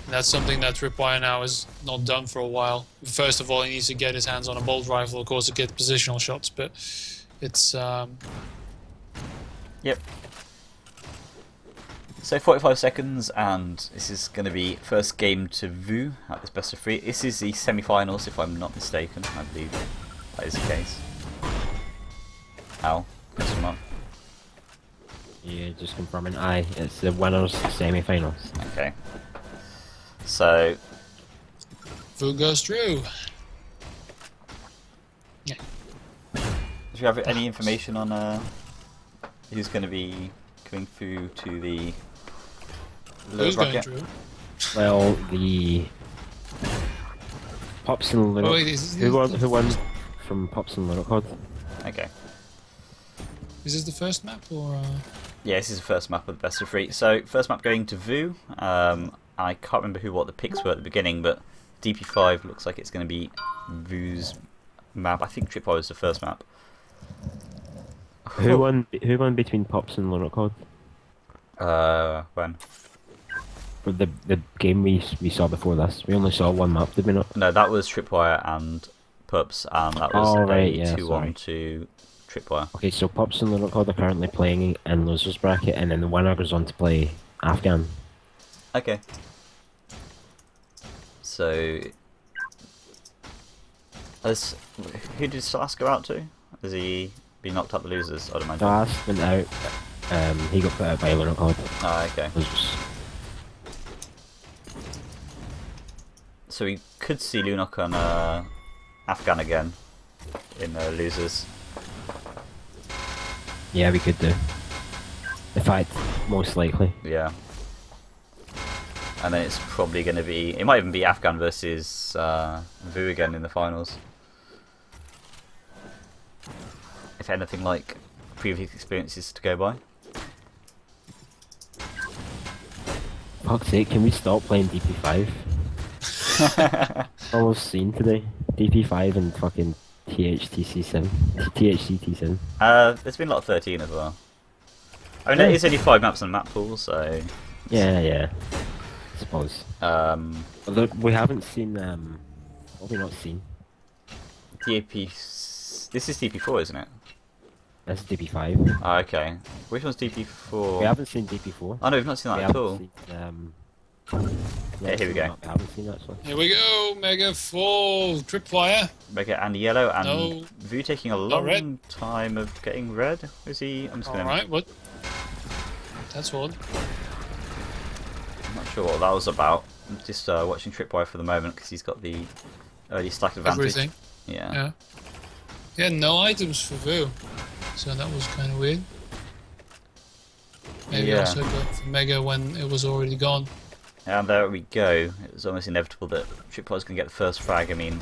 And that's something that Tripwire now has not done for a while. First of all, he needs to get his hands on a bolt rifle, of course, to get positional shots, but it's... Yep. So 45 seconds, and this is going to be first game to Vu at this best of 3. This is the semi-finals, if I'm not mistaken. I believe that is the case. Al, question mark. Yeah, just confirming. Aye, it's the winners semi-finals. Okay. So, Vu goes through. do you have any information on who's going to be coming through to the Who's going rocket? through? Well, the Pops and Little. Oh, wait, is who won from Pops and Little Cod? Okay. this the first map, or...? Yeah, this is the first map of the best of 3. So, first map going to Vu. I can't remember what the picks were at the beginning, but DP5 looks like it's going to be Vu's map. I think Tripwire was the first map. Who won? Who won between Pops and Little Cod? When? For the game we saw before this, we only saw one map, did we not? No, that was Tripwire and Pups, and that was Oh, a right, yeah, 2-1 to Tripwire. Okay, so Pops and Little Cod are currently playing in losers bracket, and then the winner goes on to play Afghan. Okay. So, who did Salas go out to? Has he been knocked out the losers, I'd imagine? Das went out. He got put out by Little Cod. Ah, okay. Losers. So we could see Lunok and Afghan again in losers. Yeah, we could do. In fact, most likely. Yeah. And then it's probably going to be... It might even be Afghan versus Vu again in the finals. If anything like previous experiences to go by. Fuck's sake, can we stop playing DP5? Almost seen today. DP5 and fucking THTC7. THCT7. There's been a lot of 13 as well. I mean, there is only 5 maps on the map pool, so... Yeah. I suppose. Although we haven't seen, what have we not seen? DAP... This is DP4, isn't it? That's DP5. Ah, okay. Which one's DP4? We haven't seen DP4. Oh no, we've not seen We that at haven't all. seen, Yeah, here we go. We haven't seen that, so. Here we go, Mega Full Tripwire. Mega and yellow, and No. Vu taking a No red. long time of getting red. Is he? I'm just gonna. Alright, what? That's odd. I'm not sure what that was about. I'm just watching Tripwire for the moment because he's got the early stack advantage. Everything. Yeah. Yeah. Yeah, no items for Vu. So that was kind of weird. Maybe Yeah. also got for Mega when it was already gone. And there we go. It was almost inevitable that Tripwire's going to get the first frag. I mean,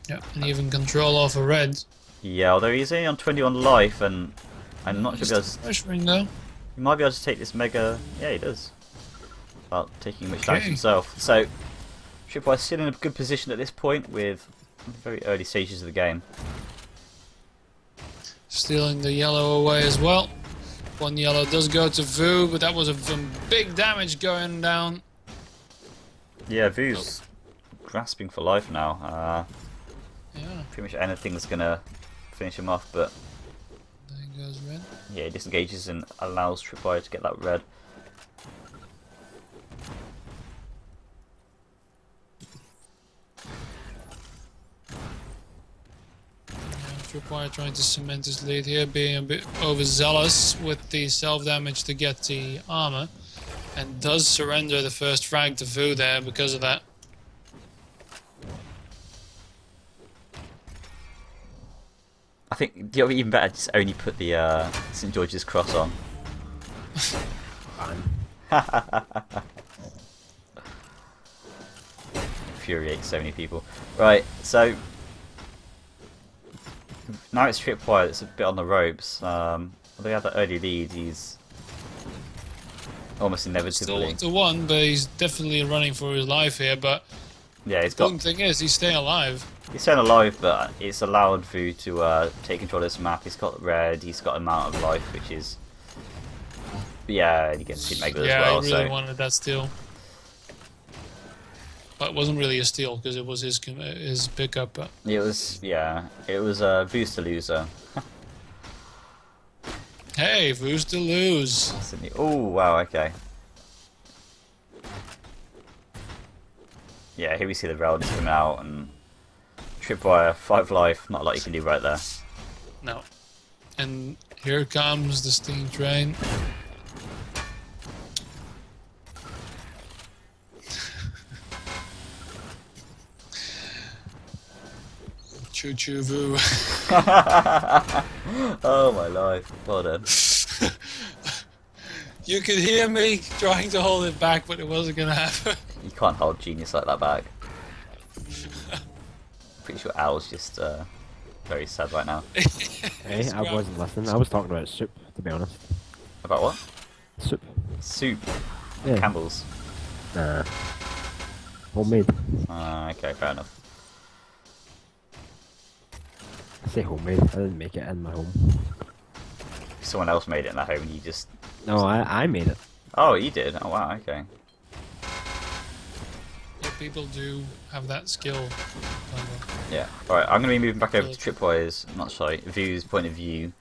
Yeah, and even control off a red. yeah, although he's only on 21 life, and I'm not sure He's if still pressuring though. he might be able to take this Mega. Yeah, he does. Without taking much damage Okay. himself. So, Tripwire's still in a good position at this point with very early stages of the game. Stealing the yellow away as well. One yellow does go to Vu, but that was some big damage going down. Yeah, Vu's grasping for life now. Yeah, Pretty much anything's gonna finish him off, but there goes red. yeah, he disengages and allows Tripwire to get that red. Tripwire trying to cement his lead here, being a bit overzealous with the self-damage to get the armor, and does surrender the first frag to Vu there because of that. I think it'll be even better just only put the St. George's cross on. Infuriates so many people. Right, so now it's Tripwire that's a bit on the ropes. Although he had that early lead, he's almost Still inevitably. 1-1, but he's definitely running for his life here. But Yeah, he's the got. important thing is he's staying alive. He's staying alive, but it's allowed Vu to take control of this map. He's got red, he's got amount of life, which is. Yeah, he gets hit Mega Yeah, as well. he really So wanted that steal. But it wasn't really a steal because it was his pickup. But it was, yeah, it was Vu's to loser. hey, Vu's to lose. Oh wow, okay. Yeah, here we see the rail just coming out and Tripwire, 5 life, not a lot you can do right there. No. And here comes the steam train. Choo choo Vu. Oh my life, well done. You could hear me trying to hold it back, but it wasn't gonna happen. You can't hold genius like that back. Pretty sure Al's just very sad right now. Hey, I wasn't listening. I was talking about soup, to be honest. About what? Soup. Soup. Yeah. Campbell's. Nah. Homemade. Okay, fair enough. I say homemade. I didn't make it in my home. Someone else made it in the home and you just... No, I made it. Oh, you did? Oh wow, okay. Yeah, people do have that skill. Yeah. Alright, I'm going to be moving back over to Tripwire's, not sorry, Vu's point of view.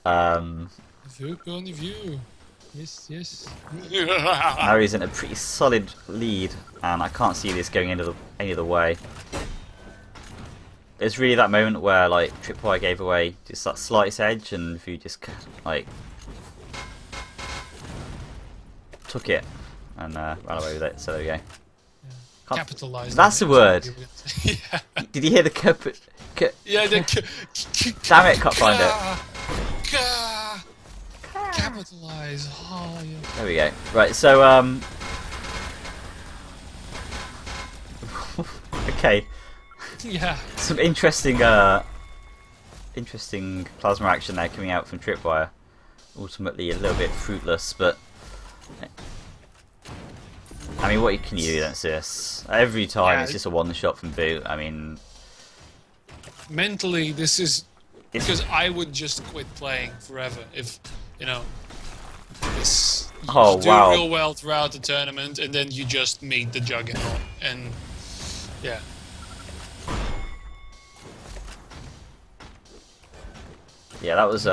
Vu point of view. Yes, yes. Now he's in a pretty solid lead, and I can't see this going any other way. There's really that moment where like Tripwire gave away just that slightest edge, and Vu just like took it and ran away with it. So there we go. Can't- Capitalize. That's the word. Yeah. Did you hear the Yeah, the Damn it, can't find it. Capitalize. Oh, yeah. There we go. Right, so okay. Yeah. Some interesting interesting plasma action there coming out from Tripwire. Ultimately a little bit fruitless, but I mean, what can you do against this? Every time Yeah, it's just a one shot from Vu. I mean, Mentally, this is it's, because I would just quit playing forever if, you know, this. You Oh, do wow. real well throughout the tournament, and then you just meet the Juggernaut, and yeah. yeah, that was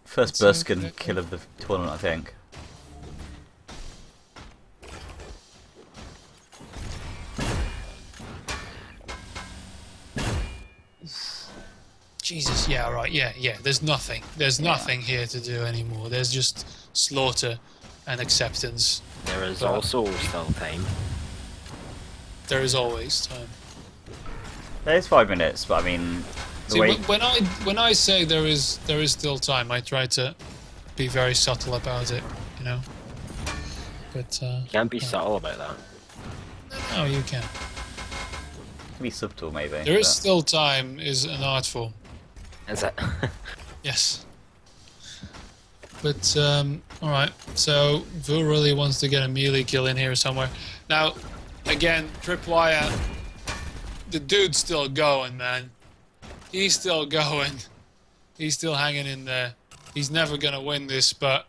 first it's burst okay. kill of the tournament, I think. Jesus, yeah, right, yeah. There's nothing. There's nothing here to do anymore. There's just slaughter, and acceptance. There is But also still time. there is always time. There's 5 minutes, but I mean, the See, way when I say there is still time, I try to be very subtle about it, you know. But You can't be subtle about that. no, you can. it can be subtle, maybe. There is but- still time is an art form. Is it? Yes. But all right. So Vu really wants to get a melee kill in here somewhere. Now, again, Tripwire. The dude's still going, man. He's still going. He's still hanging in there. He's never gonna win this, but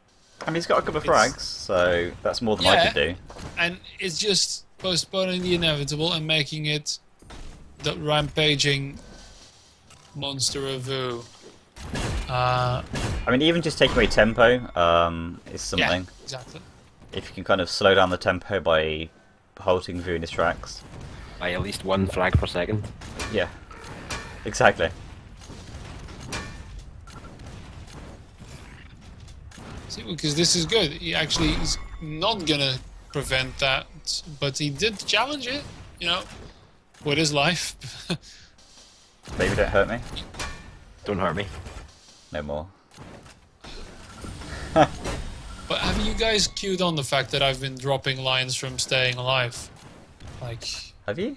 And he's got a couple of It's- frags, so that's more than I Yeah. could do. and it's just postponing the inevitable and making it the rampaging monster of Vu. I mean, even just taking away tempo is something. Yeah, exactly. If you can kind of slow down the tempo by halting Vu in his tracks. By at least 1 frag per second. Yeah, exactly. See, because this is good. He actually is not gonna prevent that, but he did challenge it, you know, with his life. Baby, don't hurt me. Don't hurt me. No more. But have you guys queued on the fact that I've been dropping lines from Staying Alive? Like, Have you?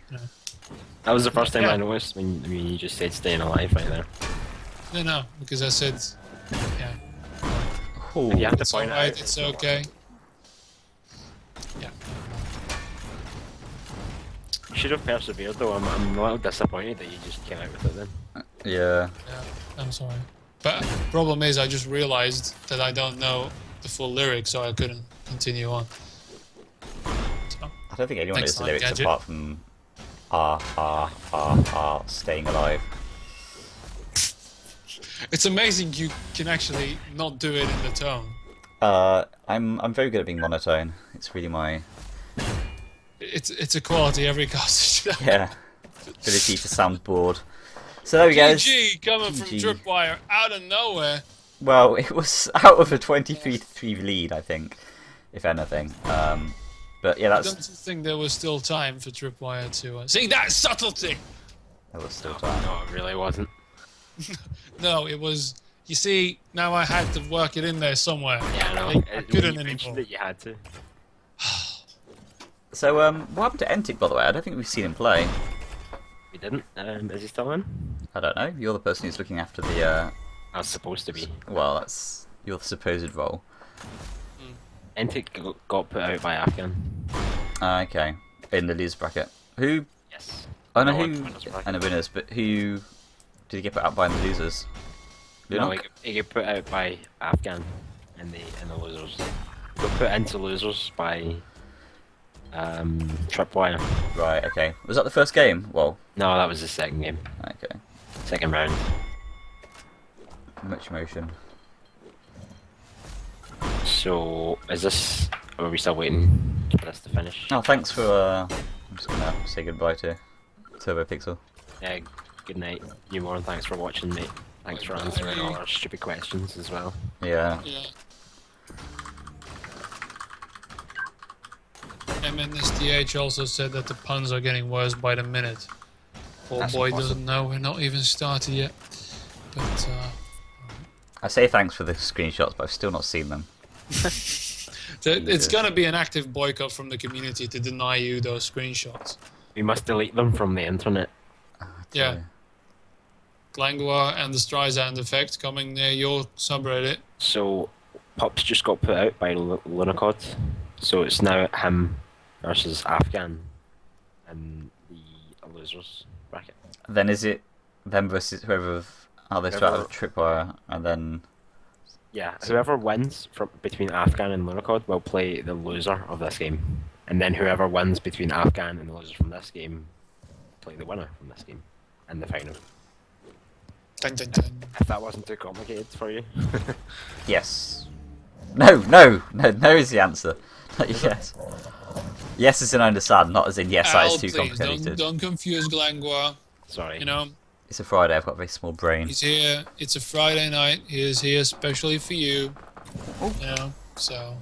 That was the first time Yeah. I noticed when you just said staying alive right there. no, because I said, yeah, Ooh. If you have to it's point it alright, out, it's not okay. Yeah. You should have persevered though. I'm a little disappointed that you just came out with it then. Yeah. Yeah, I'm sorry. But problem is, I just realized that I don't know the full lyrics, so I couldn't continue on. So, I don't think anyone Thanks, knows the Light lyrics Gadget. apart from staying alive. it's amazing you can actually not do it in the tone. I'm very good at being monotone. It's really my It's a quality every caster should have. yeah ability to sound bored. So there we go. GG coming from GG. Tripwire out of nowhere. Well, it was out of a 23-3 lead, I think, if anything. But yeah, I don't that's think there was still time for Tripwire to see that subtlety. that was still time. No, it really wasn't. No, it was. You see, now I had to work it in there somewhere. Yeah, I know. I couldn't You mentioned anymore. that you had to. So what happened to Entic, by the way? I don't think we've seen him play. We didn't. Is he still in? I don't know. You're the person who's looking after the. I was supposed to be. Well, that's your supposed role. Entic got put out by Afghan. Okay, in the losers bracket. Who? Yes. I know No, who. winners bracket. And the winners, but who did he get put out by in the losers? No, Lunok? he got put out by Afghan in the losers. Got put into losers by Tripwire. Right. Okay. Was that the first game? Well. No, that was the second game. Okay. Second round. Much motion. So, is this... Are we still waiting for this to finish? Oh, thanks for. I'm just gonna say goodbye to Turbo Pixel. Yeah, good night, Humor, and thanks for watching, mate. Thanks for answering all our stupid questions as well. Yeah. Yeah. MNSTH also said that the puns are getting worse by the minute. Poor That's boy impossible. doesn't know, we're not even started yet. But, I say thanks for the screenshots, but I've still not seen them. it's gonna be an active boycott from the community to deny you those screenshots. We must delete them from the internet. Yeah. Glangua and the Streisand effect coming near your subreddit. So, Pups just got put out by Lunacod. So it's now him versus Afghan in the losers bracket. Then is it them versus whoever? Oh, they start with Tripwire, and then Yeah, whoever wins from between Afghan and Lunacod will play the loser of this game. And then whoever wins between Afghan and the loser from this game play the winner from this game in the final. Dun, dun, dun. If that wasn't too complicated for you. yes. No is the answer. Not yes. Yes as in I understand, not as in yes that Al, is too please, complicated. don't confuse Glangua. Sorry. You know, It's a Friday, I've got a very small brain. he's here. It's a Friday night. He is here especially for you. You know, so